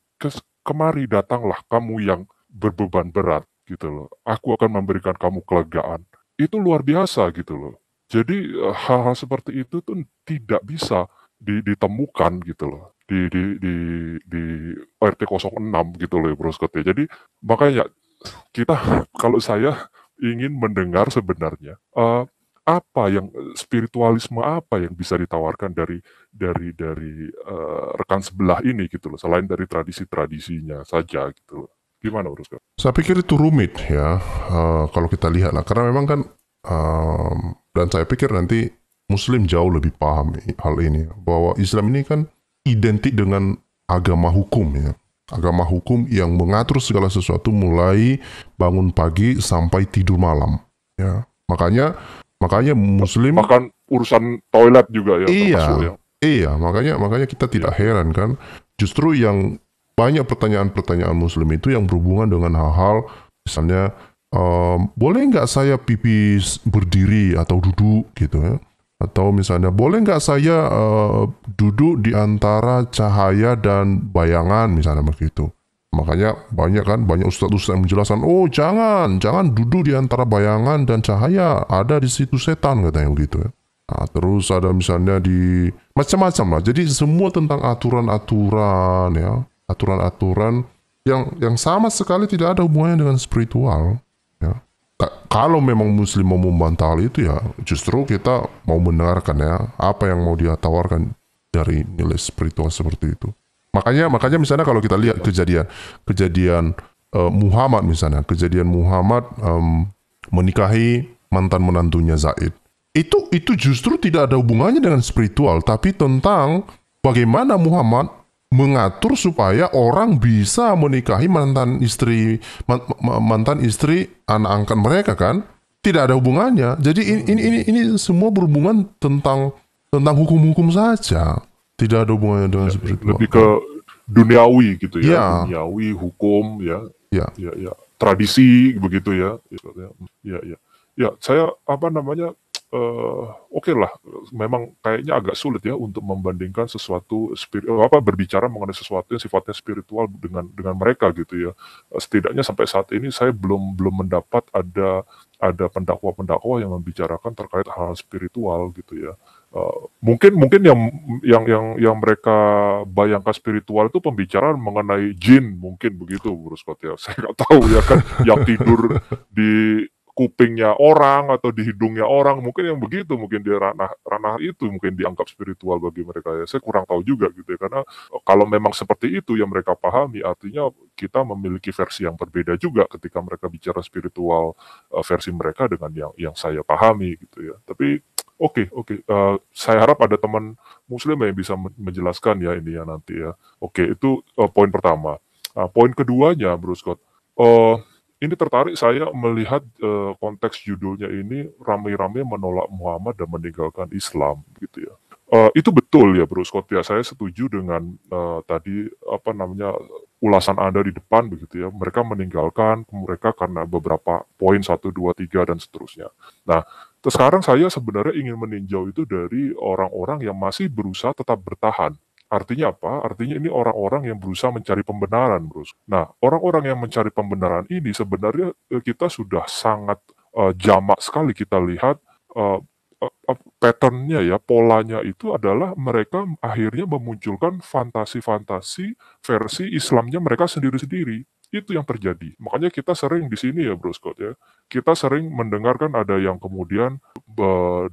kemari datanglah kamu yang berbeban berat gitu loh. Aku akan memberikan kamu kelegaan. Itu luar biasa gitu loh. Jadi hal-hal seperti itu tuh tidak bisa ditemukan gitu loh di RT 06 gitu loh ya, Bro Scott ya. Jadi makanya kita kalau saya ingin mendengar sebenarnya apa yang spiritualisme apa yang bisa ditawarkan dari rekan sebelah ini gitu loh, selain dari tradisi-tradisinya saja gitu loh. Gimana, Bro Scott? Saya pikir itu rumit ya, kalau kita lihat lah, karena memang kan dan saya pikir nanti Muslim jauh lebih paham hal ini, bahwa Islam ini kan identik dengan agama hukum ya, agama hukum yang mengatur segala sesuatu mulai bangun pagi sampai tidur malam ya. Makanya Muslim, Bahkan urusan toilet juga ya termasuk ya. iya, makanya kita tidak heran kan, justru yang banyak pertanyaan-pertanyaan Muslim itu yang berhubungan dengan hal-hal misalnya boleh nggak saya pipis berdiri atau duduk gitu ya, atau misalnya boleh nggak saya duduk di antara cahaya dan bayangan misalnya begitu. Makanya banyak ustadz-ustadz yang menjelaskan, oh jangan duduk di antara bayangan dan cahaya, ada di situ setan katanya begitu ya. Nah, terus ada misalnya di macam-macam lah. Jadi semua tentang aturan-aturan ya, aturan-aturan yang sama sekali tidak ada hubungannya dengan spiritual. Ya. Kalau memang Muslim mau membantah hal itu ya, justru kita mau mendengarkan ya apa yang mau dia tawarkan dari nilai spiritual seperti itu. Makanya misalnya kalau kita lihat kejadian Muhammad misalnya, kejadian Muhammad menikahi mantan menantunya Zaid. Itu justru tidak ada hubungannya dengan spiritual, tapi tentang bagaimana Muhammad mengatur supaya orang bisa menikahi mantan istri anak angkat mereka kan, tidak ada hubungannya. Jadi ini semua berhubungan tentang hukum-hukum saja, tidak ada hubungannya dengan spiritual. Lebih ke duniawi gitu ya, Ya. duniawi, hukum ya, Ya. tradisi begitu ya, ya, saya apa namanya oke lah, memang kayaknya agak sulit ya untuk membandingkan sesuatu berbicara mengenai sesuatu yang sifatnya spiritual dengan mereka gitu ya. Setidaknya sampai saat ini saya belum mendapat ada pendakwa-pendakwa yang membicarakan terkait hal spiritual gitu ya. Mungkin yang mereka bayangkan spiritual itu pembicaraan mengenai jin mungkin begitu, Bro Scott ya. Saya nggak tahu ya kan, yang tidur di kupingnya orang atau di hidungnya orang, mungkin yang begitu, mungkin di ranah itu mungkin dianggap spiritual bagi mereka ya. Saya kurang tahu juga gitu ya, karena kalau memang seperti itu yang mereka pahami, artinya kita memiliki versi yang berbeda juga ketika mereka bicara spiritual, versi mereka dengan yang saya pahami gitu ya. Tapi oke, saya harap ada teman muslim yang bisa menjelaskan ya ini ya nanti ya. Oke, itu poin pertama. Poin keduanya, Bro Scott, eh, ini tertarik saya melihat konteks judulnya ini ramai-ramai menolak Muhammad dan meninggalkan Islam gitu ya. Itu betul ya, Bro Scott ya. Saya setuju dengan tadi apa namanya ulasan Anda di depan begitu ya. Mereka meninggalkan mereka karena beberapa poin 1, 2, 3 dan seterusnya. Nah, sekarang saya sebenarnya ingin meninjau itu dari orang-orang yang masih berusaha tetap bertahan. Artinya apa? Artinya ini orang-orang yang berusaha mencari pembenaran, Bro. Nah, orang-orang yang mencari pembenaran ini sebenarnya kita sudah sangat jamak sekali kita lihat eh, pattern-nya ya, polanya itu adalah mereka akhirnya memunculkan fantasi-fantasi versi Islamnya mereka sendiri-sendiri. Itu yang terjadi. Makanya kita sering di sini ya, Bro Scott ya. Kita sering mendengarkan ada yang kemudian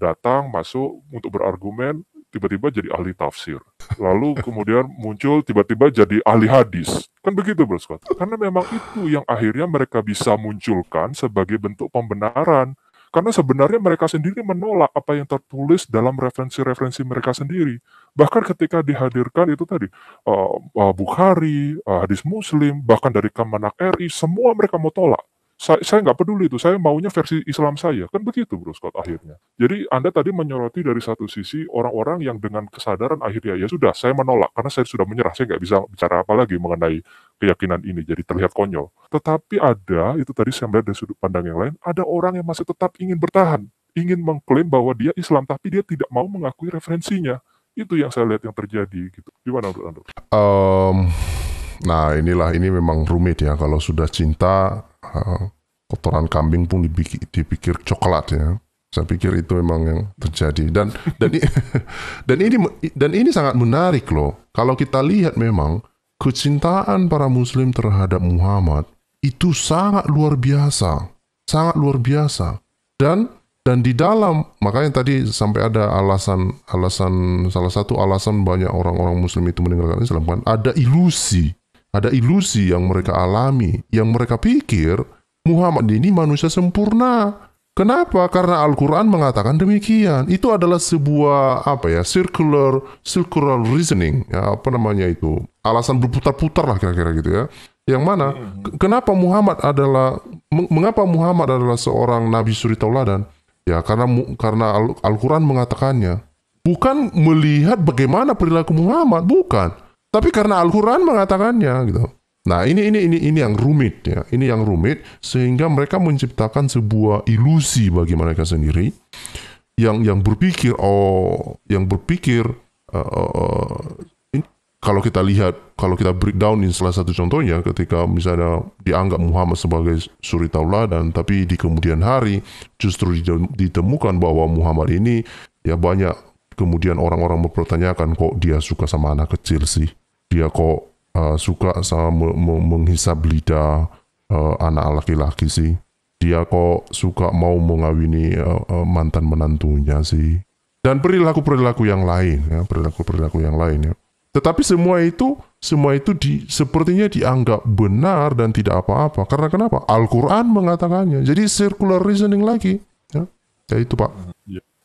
datang masuk untuk berargumen, tiba-tiba jadi ahli tafsir. Lalu kemudian muncul tiba-tiba jadi ahli hadis. Kan begitu, Bro Scott. Karena memang itu yang akhirnya mereka bisa munculkan sebagai bentuk pembenaran. Karena sebenarnya mereka sendiri menolak apa yang tertulis dalam referensi-referensi mereka sendiri. Bahkan ketika dihadirkan itu tadi, Bukhari, hadis Muslim, bahkan dari Kemenak RI, semua mereka mau tolak. Saya nggak peduli itu, saya maunya versi Islam saya. Kan begitu, Bro Scott, akhirnya. Jadi Anda tadi menyoroti dari satu sisi orang-orang yang dengan kesadaran akhirnya, ya sudah, saya menolak, karena saya sudah menyerah, saya nggak bisa bicara apa lagi mengenai keyakinan ini, jadi terlihat konyol. Tetapi ada, itu tadi saya melihat dari sudut pandang yang lain, ada orang yang masih tetap ingin bertahan, ingin mengklaim bahwa dia Islam, tapi dia tidak mau mengakui referensinya. Itu yang saya lihat yang terjadi gitu. Gimana menurut Anda? Um, nah ini memang rumit ya kalau sudah cinta kotoran kambing pun dipikir coklat ya. Saya pikir itu memang yang terjadi dan ini sangat menarik loh. Kalau kita lihat memang kecintaan para Muslim terhadap Muhammad itu sangat luar biasa dan di dalam makanya tadi sampai ada alasan salah satu alasan banyak orang-orang Muslim itu meninggalkan Islam kan ada ilusi yang mereka alami yang mereka pikir Muhammad ini manusia sempurna. Kenapa? Karena Al-Quran mengatakan demikian. Itu adalah sebuah circular reasoning, ya, apa namanya itu? Alasan berputar-putar lah kira-kira gitu ya. Yang mana? Kenapa mengapa Muhammad adalah seorang nabi suri tauladan? Ya, karena Al-Quran mengatakannya. Bukan melihat bagaimana perilaku Muhammad, bukan. Tapi karena Al-Quran mengatakannya gitu. Nah, ini yang rumit ya. Ini yang rumit sehingga mereka menciptakan sebuah ilusi bagi mereka sendiri yang berpikir kalau kita breakdown in salah satu contohnya ketika misalnya dianggap Muhammad sebagai suri tauladan tapi di kemudian hari justru ditemukan bahwa Muhammad ini ya banyak kemudian orang-orang mempertanyakan kok dia suka sama anak kecil sih. Dia kok suka sama menghisap lidah anak laki-laki sih. Dia kok suka mau mengawini mantan menantunya sih. Dan perilaku-perilaku yang lain ya, perilaku-perilaku yang lain ya. Tetapi semua itu sepertinya dianggap benar dan tidak apa-apa. Karena kenapa? Al-Quran mengatakannya. Jadi circular reasoning lagi. Ya itu Pak.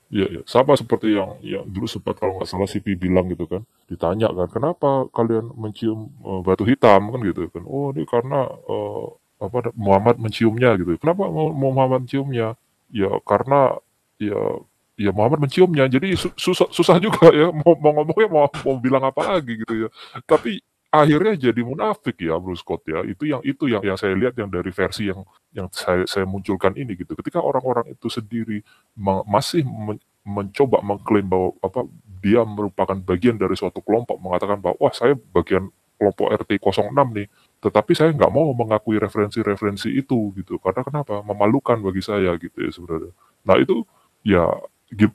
Iya, sama seperti yang dulu sempat kalau nggak salah Sipi bilang gitu kan, ditanya kan, kenapa kalian mencium batu hitam kan gitu kan? Oh ini karena Muhammad menciumnya gitu. Kenapa mau Muhammad menciumnya? Ya karena ya ya Muhammad menciumnya. Jadi susah juga ya mau ngomongnya mau bilang apa lagi gitu ya. Tapi akhirnya jadi munafik ya Bro Scott ya. Itu yang saya lihat yang dari versi yang saya munculkan ini gitu. Ketika orang-orang itu sendiri masih mencoba mengklaim bahwa dia merupakan bagian dari suatu kelompok, mengatakan bahwa wah saya bagian kelompok RT 06 nih, tetapi saya nggak mau mengakui referensi-referensi itu gitu. Karena kenapa? Memalukan bagi saya gitu ya sebenarnya. Nah itu ya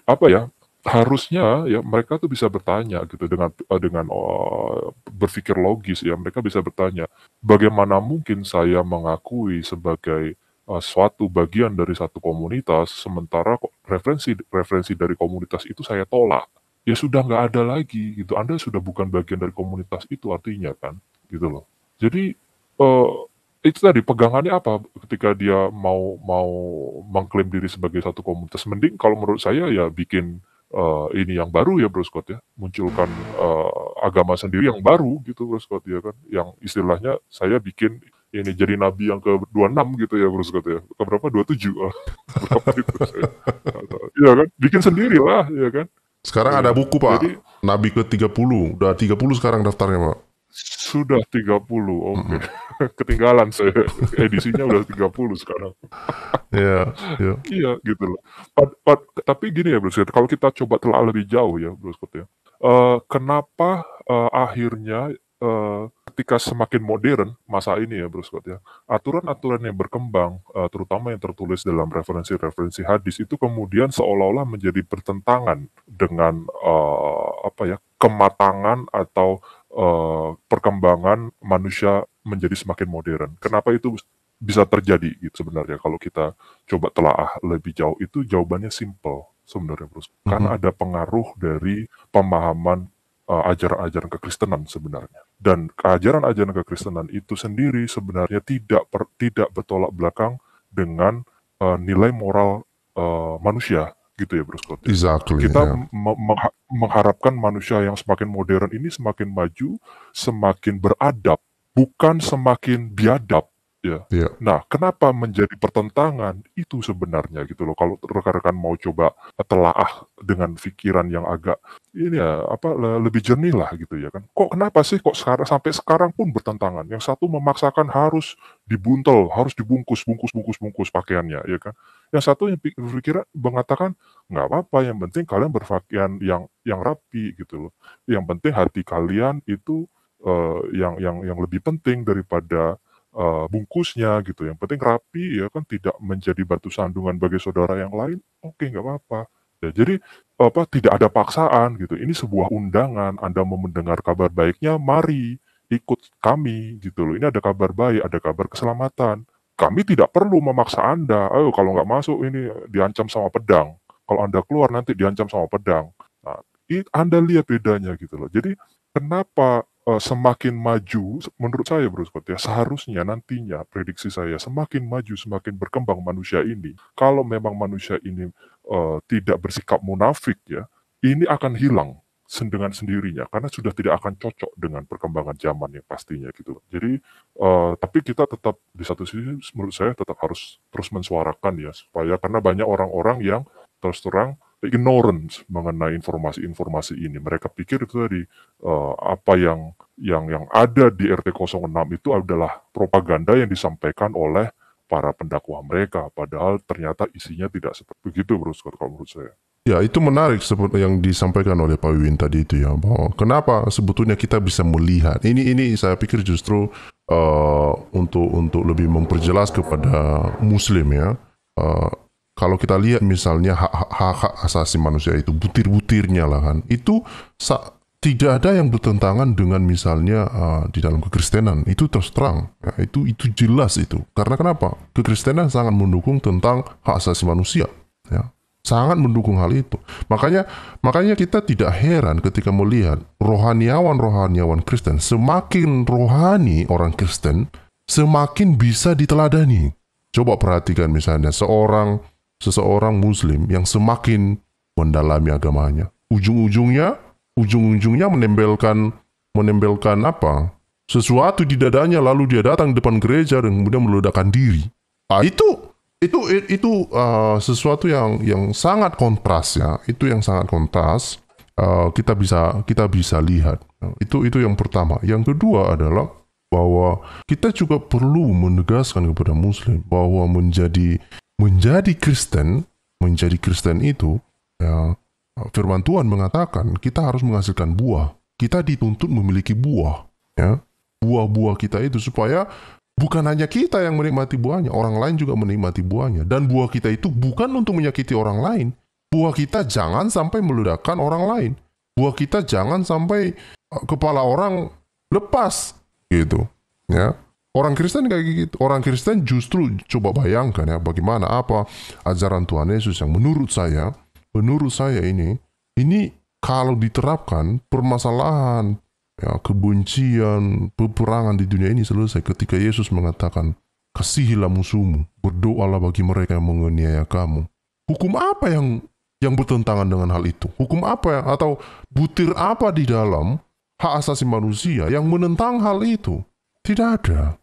apa ya? Harusnya ya mereka tuh bisa bertanya gitu dengan berpikir logis ya, mereka bisa bertanya, bagaimana mungkin saya mengakui sebagai suatu bagian dari satu komunitas sementara referensi dari komunitas itu saya tolak. Ya sudah nggak ada lagi gitu. Anda sudah bukan bagian dari komunitas itu artinya kan gitu loh. Jadi itu tadi pegangannya apa ketika dia mau mau mengklaim diri sebagai satu komunitas. Mending kalau menurut saya ya bikin ini yang baru ya Bro Scott ya, munculkan agama sendiri yang baru gitu Bro Scott ya kan, yang istilahnya saya bikin ini jadi nabi yang ke-26 gitu ya Bro Scott ya, keberapa 27 berapa itu saya nggak tahu. Iya kan, bikin sendiri lah ya kan. Sekarang ada Iya. buku Pak, Jadi Nabi ke-30, udah 30 sekarang daftarnya Pak. sudah 30, oke. Ketinggalan saya, edisinya udah 30 sekarang. Iya, iya. Iya gitu loh. Tapi gini ya Bro Scott, kalau kita coba telah lebih jauh ya Bro Scott ya. Kenapa akhirnya ketika semakin modern masa ini ya Bro Scott ya, aturan-aturan yang berkembang, terutama yang tertulis dalam referensi-referensi hadis itu kemudian seolah-olah menjadi bertentangan dengan kematangan atau perkembangan manusia menjadi semakin modern. Kenapa itu bisa terjadi gitu sebenarnya kalau kita coba telaah lebih jauh, itu jawabannya simple sebenarnya Bro. Karena ada pengaruh dari pemahaman ajaran-ajaran kekristenan sebenarnya. Dan ajaran-ajaran kekristenan itu sendiri sebenarnya tidak bertolak belakang dengan nilai moral manusia gitu ya Bro Scott. Exactly. Kita Yeah. mengharapkan manusia yang semakin modern ini semakin maju, semakin beradab, bukan semakin biadab ya. Yeah. Nah, kenapa menjadi pertentangan itu sebenarnya gitu loh. Kalau rekan-rekan mau coba telaah dengan pikiran yang agak ini ya lebih jernih lah gitu ya kan. Kenapa sih sampai sekarang pun bertentangan? Yang satu memaksakan harus dibuntel, harus dibungkus pakaiannya ya kan. Yang satu yang berpikiran mengatakan nggak apa-apa, yang penting kalian berpakaian yang rapi gitu loh. Yang penting hati kalian itu yang lebih penting daripada bungkusnya gitu. Yang penting rapi ya kan, tidak menjadi batu sandungan bagi saudara yang lain. Oke, nggak apa-apa. Ya, jadi tidak ada paksaan gitu. Ini sebuah undangan. Anda mau mendengar kabar baiknya, mari ikut kami gitu loh. Ini ada kabar baik, ada kabar keselamatan. Kami tidak perlu memaksa Anda. Ayo kalau nggak masuk ini diancam sama pedang. Kalau Anda keluar nanti diancam sama pedang. Nah, Anda lihat bedanya gitu loh. Jadi kenapa semakin maju, menurut saya Bro Scott ya, seharusnya nantinya prediksi saya semakin maju, semakin berkembang manusia ini, kalau memang manusia ini tidak bersikap munafik ya, ini akan hilang dengan sendirinya karena sudah tidak akan cocok dengan perkembangan zaman yang pastinya gitu. Jadi tapi kita tetap di satu sisi menurut saya tetap harus terus mensuarakan ya, supaya karena banyak orang-orang yang terus terang ignorance mengenai informasi-informasi ini. Mereka pikir itu tadi apa yang ada di RT 06 itu adalah propaganda yang disampaikan oleh para pendakwah mereka, padahal ternyata isinya tidak seperti begitu Bro Scott kalau menurut saya. Ya, itu menarik seperti yang disampaikan oleh Pak Wiwin tadi itu ya, bahwa kenapa sebetulnya kita bisa melihat ini saya pikir justru untuk lebih memperjelas kepada Muslim ya. Kalau kita lihat misalnya hak asasi manusia itu butir-butirnya lah kan, itu tidak ada yang bertentangan dengan misalnya di dalam kekristenan. Itu terus terang ya, itu jelas itu. Karena kenapa? Kekristenan sangat mendukung tentang hak asasi manusia ya, sangat mendukung hal itu. Makanya kita tidak heran ketika melihat rohaniawan Kristen, semakin rohani orang Kristen semakin bisa diteladani. Coba perhatikan misalnya seseorang Muslim yang semakin mendalami agamanya, ujung-ujungnya menembelkan apa? Sesuatu di dadanya, lalu dia datang di depan gereja dan kemudian meledakkan diri. Itu sesuatu yang sangat kontras ya. Itu yang sangat kontras. Kita bisa lihat Nah, itu yang pertama. Yang kedua adalah bahwa kita juga perlu menegaskan kepada Muslim bahwa menjadi Kristen itu, ya, firman Tuhan mengatakan kita harus menghasilkan buah. Kita dituntut memiliki buah, ya. Buah-buah kita itu supaya bukan hanya kita yang menikmati buahnya, orang lain juga menikmati buahnya. Dan buah kita itu bukan untuk menyakiti orang lain. Buah kita jangan sampai meledakkan orang lain. Buah kita jangan sampai kepala orang lepas, gitu. Ya. Orang Kristen kayak gitu. Orang Kristen justru coba bayangkan ya bagaimana apa ajaran Tuhan Yesus yang menurut saya ini kalau diterapkan permasalahan, ya, kebencian, peperangan di dunia ini selesai ketika Yesus mengatakan, kasihilah musuhmu, berdoalah bagi mereka yang menganiaya kamu. Hukum apa yang bertentangan dengan hal itu? Hukum apa atau butir apa di dalam hak asasi manusia yang menentang hal itu? Tidak ada.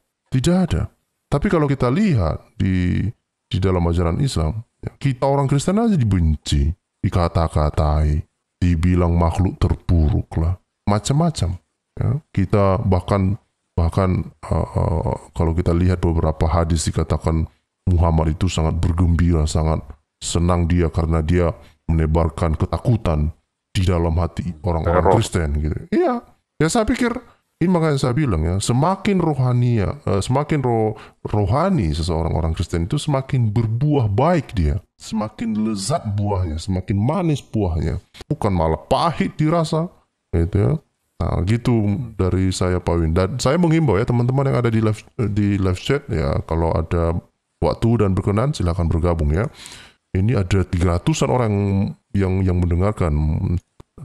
Tapi kalau kita lihat di dalam ajaran Islam, ya, kita orang Kristen aja dibenci, dikata-katai, dibilang makhluk terburuk lah, macam-macam. Ya, kita bahkan kalau kita lihat beberapa hadis dikatakan Muhammad itu sangat bergembira, sangat senang dia karena dia menebarkan ketakutan di dalam hati orang-orang Kristen gitu. Iya, ya saya pikir ini makanya saya bilang ya, semakin rohani seseorang orang Kristen itu semakin berbuah baik dia, semakin lezat buahnya, semakin manis buahnya, bukan malah pahit dirasa, gitu ya. Nah, gitu dari saya Pak Win. Dan saya menghimbau ya teman-teman yang ada di live chat ya, kalau ada waktu dan berkenan silakan bergabung ya. Ini ada 300-an orang yang mendengarkan,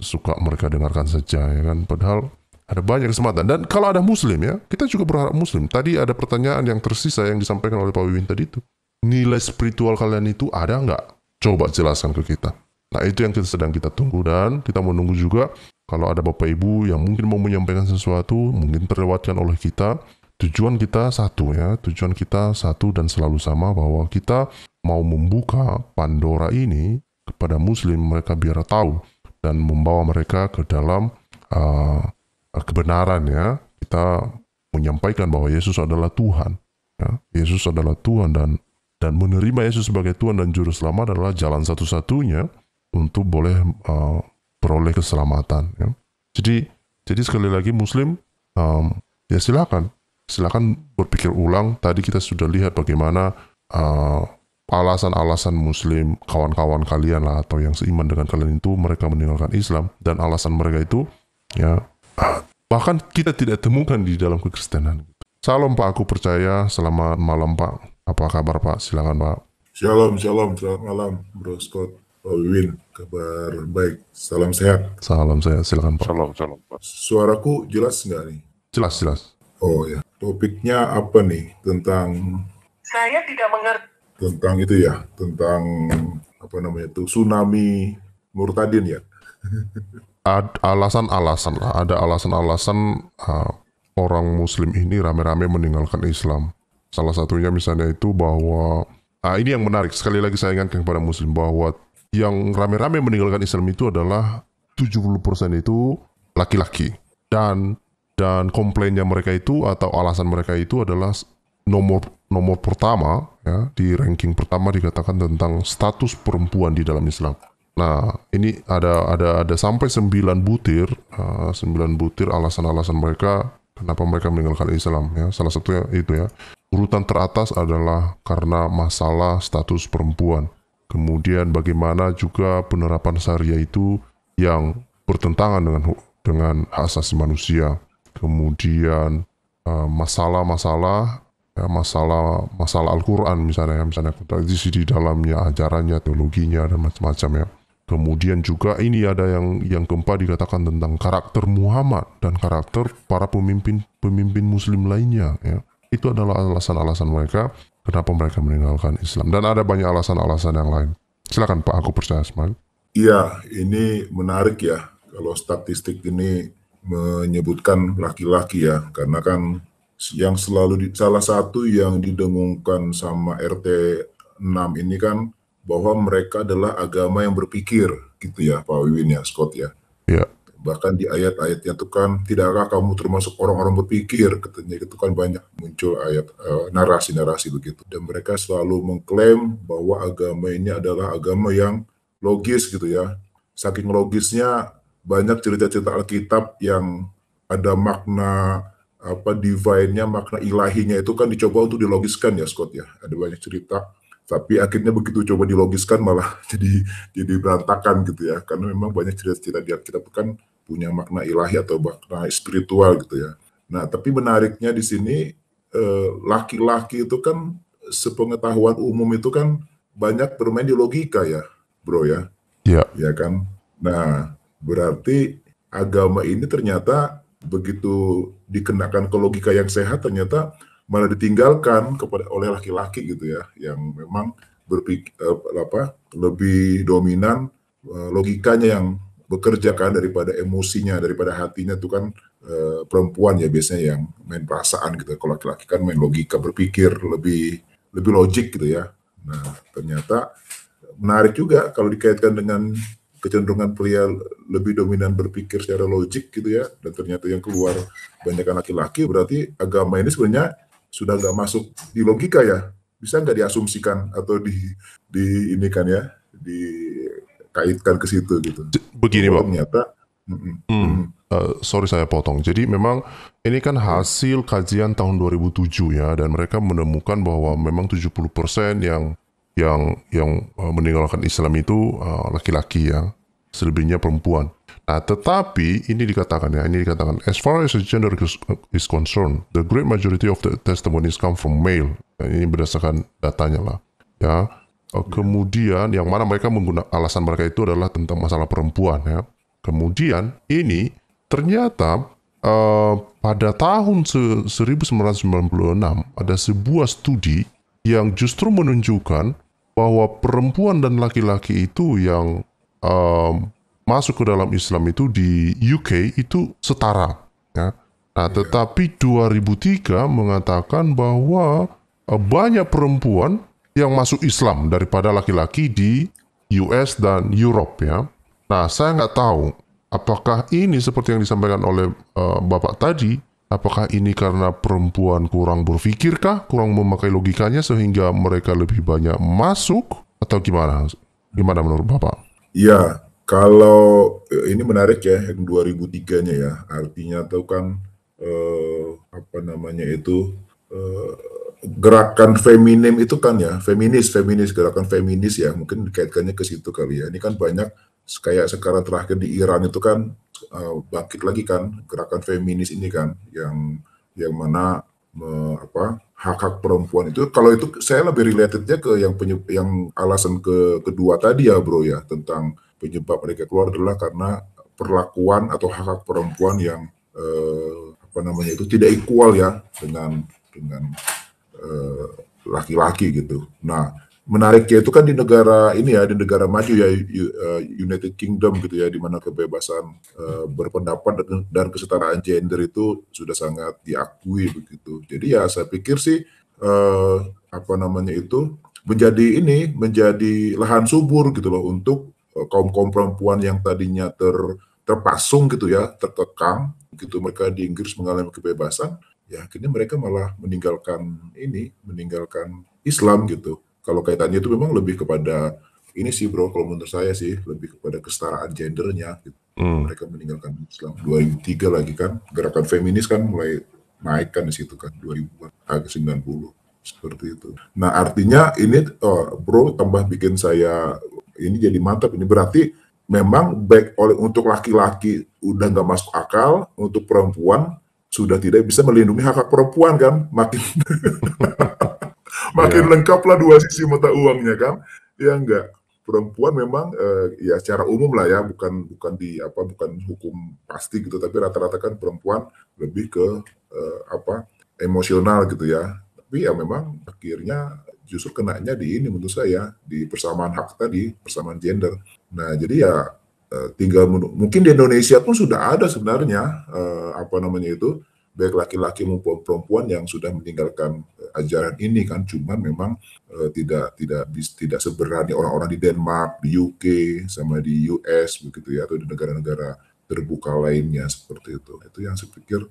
suka mereka dengarkan saja ya kan, padahal ada banyak kesempatan. Dan kalau ada Muslim ya, kita juga berharap Muslim. Tadi ada pertanyaan yang tersisa yang disampaikan oleh Pak Wiwin tadi itu. Nilai spiritual kalian itu ada nggak? Coba jelaskan ke kita. Nah itu yang sedang kita tunggu, dan kita menunggu juga kalau ada Bapak Ibu yang mungkin mau menyampaikan sesuatu, mungkin terlewatkan oleh kita. Tujuan kita satu ya, tujuan kita satu dan selalu sama, bahwa kita mau membuka Pandora ini kepada Muslim, mereka biar tahu dan membawa mereka ke dalam kebenaran ya. Kita menyampaikan bahwa Yesus adalah Tuhan ya. Yesus adalah Tuhan, dan menerima Yesus sebagai Tuhan dan Juru Selamat adalah jalan satu-satunya untuk boleh beroleh keselamatan ya. Jadi sekali lagi Muslim, ya silakan berpikir ulang. Tadi kita sudah lihat bagaimana alasan-alasan Muslim, kawan-kawan kalian lah atau yang seiman dengan kalian itu, mereka meninggalkan Islam, dan alasan mereka itu ya bahkan kita tidak temukan di dalam kekristenan. Salam Pak, aku percaya. Selamat malam Pak. Apa kabar Pak? Silakan Pak. Shalom, selamat malam Bro Scott, Pak Wiwin. Kabar baik, salam sehat. Salam sehat, silakan Pak. Salam Pak. Suaraku jelas nggak nih? Jelas. Oh ya, topiknya apa nih? Tentang... Saya tidak mengerti. Tentang itu ya, tentang apa namanya itu, tsunami murtadin ya. Ada alasan-alasan orang Muslim ini rame-rame meninggalkan Islam. Salah satunya misalnya itu bahwa ini yang menarik, sekali lagi saya ingatkan kepada Muslim bahwa yang rame-rame meninggalkan Islam itu adalah 70% itu laki-laki, dan komplainnya mereka itu atau alasan mereka itu adalah nomor pertama ya, di ranking pertama dikatakan tentang status perempuan di dalam Islam. Nah, ini ada sampai 9 butir alasan-alasan mereka kenapa mereka meninggalkan Islam ya. Salah satunya itu ya. Urutan teratas adalah karena masalah status perempuan. Kemudian bagaimana juga penerapan syariah itu yang bertentangan dengan hak asasi manusia. Kemudian masalah Al-Quran misalnya kontradiksi di dalamnya, ajarannya, teologinya, dan macam-macam ya. Kemudian juga ini ada yang keempat dikatakan tentang karakter Muhammad dan karakter para pemimpin Muslim lainnya ya. Itu adalah alasan-alasan mereka kenapa mereka meninggalkan Islam, dan ada banyak alasan-alasan yang lain. Silakan Pak, aku percaya Ismail. Iya, ini menarik ya kalau statistik ini menyebutkan laki-laki ya, karena kan yang salah satu yang didengungkan sama RT 6 ini kan bahwa mereka adalah agama yang berpikir gitu ya Pak Wiwin ya, Scott ya. Iya. Bahkan di ayat-ayatnya itu kan, tidakkah kamu termasuk orang-orang berpikir, katanya itu kan banyak muncul ayat narasi-narasi begitu. Dan mereka selalu mengklaim bahwa agama ini adalah agama yang logis gitu ya. Saking logisnya banyak cerita-cerita Alkitab yang ada makna divine-nya, makna ilahinya itu kan dicoba untuk dilogiskan ya Scott ya. Ada banyak cerita, tapi akhirnya begitu coba dilogiskan malah jadi berantakan gitu ya, karena memang banyak cerita-cerita di Alkitab kan punya makna ilahi atau makna spiritual gitu ya. Nah, tapi menariknya di sini laki-laki itu kan sepengetahuan umum itu kan banyak bermain di logika ya, bro ya, Ya, ya kan. Nah, berarti agama ini ternyata begitu dikenakan ke logika yang sehat ternyata malah ditinggalkan oleh laki-laki gitu ya, yang memang berpikir lebih dominan logikanya yang bekerja kan daripada emosinya, daripada hatinya itu kan perempuan ya biasanya yang main perasaan gitu. Kalau laki-laki kan main logika, berpikir lebih logik gitu ya. Nah, ternyata menarik juga kalau dikaitkan dengan kecenderungan pria lebih dominan berpikir secara logik gitu ya, dan ternyata yang keluar banyakkan laki-laki, berarti agama ini sebenarnya sudah nggak masuk di logika ya, bisa nggak diasumsikan atau di ini kan ya, dikaitkan ke situ gitu. begini Bahwa Pak. ternyata Sorry saya potong. Jadi memang ini kan hasil kajian tahun 2007 ya, dan mereka menemukan bahwa memang 70% yang meninggalkan Islam itu laki-laki ya, selebihnya perempuan. Nah, tetapi ini dikatakan, as far as the gender is concerned, the great majority of the testimonies come from male. Nah, ini berdasarkan datanya lah, ya. Kemudian yang mana mereka menggunakan alasan mereka itu adalah tentang masalah perempuan ya. Kemudian ini ternyata pada tahun 1996 ada sebuah studi yang justru menunjukkan bahwa perempuan dan laki-laki itu yang masuk ke dalam Islam itu di UK itu setara. Ya. Nah, tetapi 2003 mengatakan bahwa banyak perempuan yang masuk Islam daripada laki-laki di US dan Europe ya. Nah, saya nggak tahu apakah ini seperti yang disampaikan oleh Bapak tadi, apakah ini karena perempuan kurang berpikirkah, kurang memakai logikanya sehingga mereka lebih banyak masuk, atau gimana? Gimana menurut Bapak? ya, kalau ini menarik ya yang 2003-nya ya, artinya tuh kan gerakan feminim itu kan ya, feminis gerakan feminis ya, mungkin dikaitkannya ke situ kali ya. Ini kan banyak kayak sekarang terakhir di Iran itu kan bangkit lagi kan gerakan feminis ini kan, yang mana hak-hak perempuan itu. Kalau itu saya lebih relatednya ke yang alasan kedua tadi ya bro ya, tentang penyebab mereka keluar adalah karena perlakuan atau hak-hak perempuan yang itu tidak equal ya dengan laki-laki gitu. Nah, menariknya itu kan di negara ini ya, di negara maju ya, United Kingdom gitu ya, di mana kebebasan berpendapat dan kesetaraan gender itu sudah sangat diakui begitu. Jadi ya saya pikir sih menjadi lahan subur gitu loh untuk kaum-kaum perempuan yang tadinya terpasung gitu ya, terkekang begitu mereka di Inggris mengalami kebebasan, ya akhirnya mereka malah meninggalkan Islam gitu. Kalau kaitannya itu memang lebih kepada ini sih bro, kalau menurut saya sih lebih kepada kesetaraan gendernya gitu. Mereka meninggalkan Islam. 2003 lagi kan, gerakan feminis kan mulai naik kan di situ kan, 2000-an, agak 90 seperti itu. Nah artinya ini bro tambah bikin saya ini jadi mantap. Ini berarti memang baik untuk laki-laki udah nggak masuk akal, untuk perempuan sudah tidak bisa melindungi hak-hak perempuan kan, makin lengkap lah dua sisi mata uangnya kan, ya enggak. Perempuan memang ya secara umum lah ya, bukan hukum pasti gitu, tapi rata-rata kan perempuan lebih ke emosional gitu ya. Tapi ya memang akhirnya justru kenanya di ini menurut saya, di persamaan hak tadi, persamaan gender. Nah jadi ya tinggal mungkin di Indonesia pun sudah ada sebenarnya baik laki-laki maupun perempuan yang sudah meninggalkan ajaran ini kan, cuman memang tidak seberani orang-orang di Denmark, di UK, sama di US begitu ya, atau di negara-negara terbuka lainnya seperti itu. Itu yang saya pikir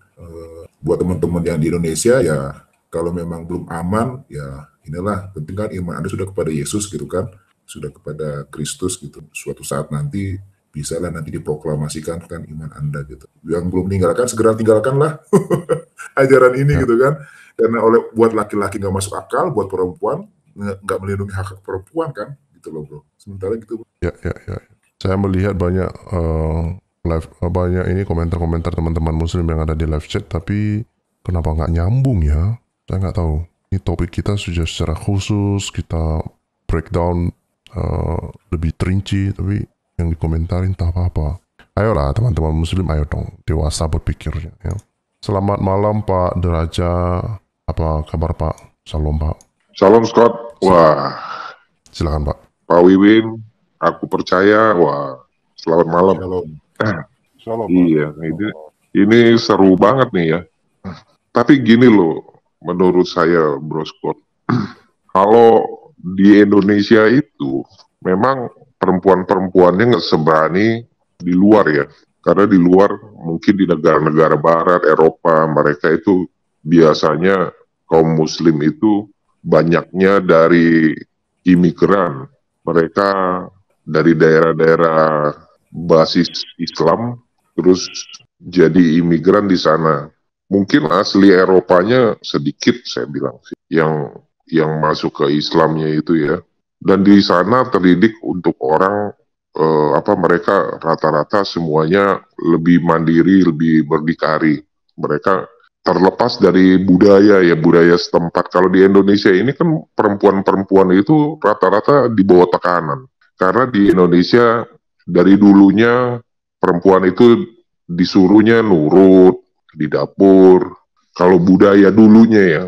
buat teman-teman yang di Indonesia ya, kalau memang belum aman ya inilah, penting kan iman Anda sudah kepada Yesus gitu kan, sudah kepada Kristus gitu. Suatu saat nanti bisalah nanti diproklamasikan kan iman Anda gitu. Yang belum meninggalkan segera tinggalkanlah ajaran ini gitu kan. Karena buat laki-laki nggak masuk akal, buat perempuan nggak melindungi hak perempuan kan, gitu loh bro. Sementara gitu. Ya. Saya melihat banyak banyak ini komentar-komentar teman-teman Muslim yang ada di live chat, tapi kenapa nggak nyambung ya? Saya nggak tahu. Ini topik kita sudah secara khusus kita breakdown lebih terinci, tapi yang dikomentarin tak apa-apa. Ayolah teman-teman Muslim, ayo dong dewasa berpikirnya. Ya. Selamat malam Pak Deraja, apa kabar Pak? Salam Pak. Salam Scott. Wah, silakan Pak. Pak Wiwin, aku percaya. Wah, selamat malam. Shalom. Iya, ini seru banget nih ya. Tapi gini loh, menurut saya Bro Scott, kalau di Indonesia itu memang perempuan-perempuannya nggak seberani di luar ya. Karena di luar mungkin di negara-negara barat, Eropa, mereka itu biasanya kaum muslim itu banyaknya dari imigran. Mereka dari daerah-daerah basis Islam, terus jadi imigran di sana. Mungkin asli Eropanya sedikit, saya bilang sih, yang masuk ke Islamnya itu ya. Dan di sana terdidik untuk orang mereka rata-rata semuanya lebih mandiri, lebih berdikari. Mereka terlepas dari budaya setempat. Kalau di Indonesia ini kan perempuan-perempuan itu rata-rata di bawah tekanan. Karena di Indonesia dari dulunya perempuan itu disuruhnya nurut di dapur. Kalau budaya dulunya ya,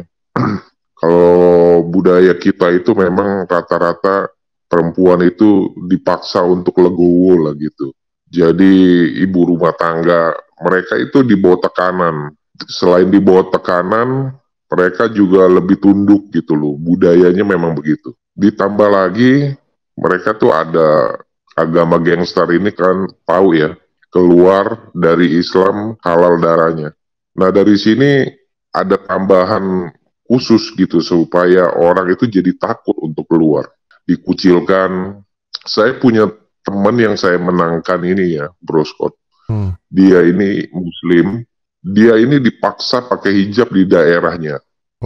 kalau budaya kita itu memang rata-rata perempuan itu dipaksa untuk legowo lah gitu. Jadi ibu rumah tangga, mereka itu di bawah tekanan. Selain di bawah tekanan, mereka juga lebih tunduk gitu loh. Budayanya memang begitu. Ditambah lagi, mereka tuh ada agama gangster ini kan tahu ya, keluar dari Islam halal darahnya. Nah dari sini ada tambahan khusus gitu supaya orang itu jadi takut untuk keluar, dikucilkan. Saya punya teman yang saya menangkan ini ya, Bro Scott. Dia ini Muslim, dia ini dipaksa pakai hijab di daerahnya.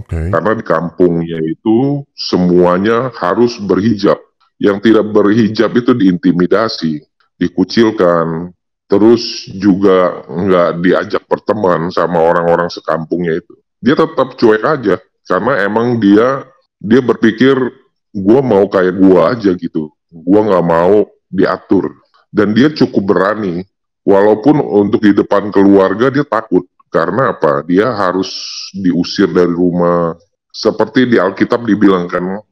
Karena di kampungnya itu semuanya harus berhijab. Yang tidak berhijab itu diintimidasi, dikucilkan, terus juga nggak diajak berteman sama orang-orang sekampungnya itu. Dia tetap cuek aja, karena emang dia berpikir, gue mau kayak gue aja gitu, gue nggak mau diatur. Dan dia cukup berani, walaupun untuk di depan keluarga dia takut, karena apa? Dia harus diusir dari rumah. Seperti di Alkitab dibilangkan,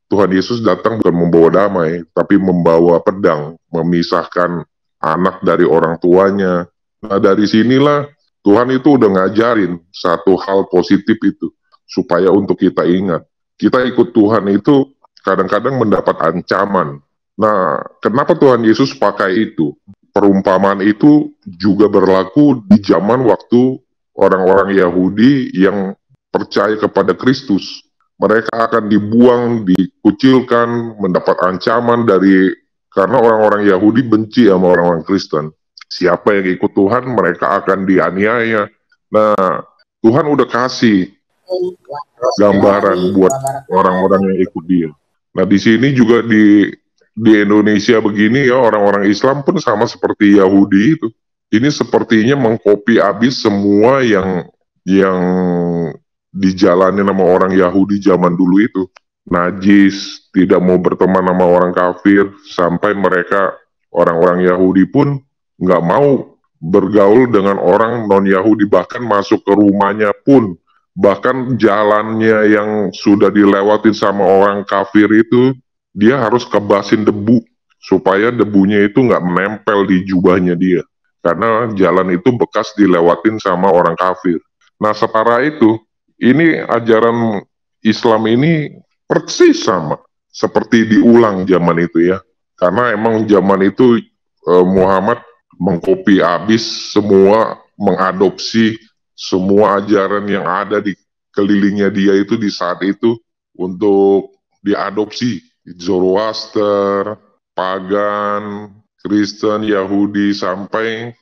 Tuhan Yesus datang bukan membawa damai, tapi membawa pedang, memisahkan anak dari orang tuanya. Nah dari sinilah Tuhan itu udah ngajarin satu hal positif itu, supaya untuk kita ingat. Kita ikut Tuhan itu kadang-kadang mendapat ancaman. Nah kenapa Tuhan Yesus pakai itu? Perumpamaan itu juga berlaku di zaman waktu orang-orang Yahudi yang percaya kepada Kristus. Mereka akan dibuang, dikucilkan, mendapat ancaman karena orang-orang Yahudi benci sama orang-orang Kristen. Siapa yang ikut Tuhan, mereka akan dianiaya. Nah, Tuhan udah kasih gambaran buat orang-orang yang ikut dia. Nah, di sini juga di Indonesia begini ya, orang-orang Islam pun sama seperti Yahudi itu. Ini sepertinya mengkopi habis semua yang dijalani sama orang Yahudi zaman dulu itu. Najis, tidak mau berteman sama orang kafir, sampai mereka, orang-orang Yahudi pun nggak mau bergaul dengan orang non-Yahudi, bahkan masuk ke rumahnya pun, bahkan jalannya yang sudah dilewatin sama orang kafir itu, dia harus kebasin debu, supaya debunya itu nggak menempel di jubahnya dia. Karena jalan itu bekas dilewatin sama orang kafir. Nah setara itu, ini ajaran Islam ini persis sama seperti diulang zaman itu ya. Karena emang zaman itu Muhammad mengkopi habis semua, mengadopsi semua ajaran yang ada di kelilingnya dia itu di saat itu untuk diadopsi. Zoroaster, pagan, Kristen, Yahudi, sampai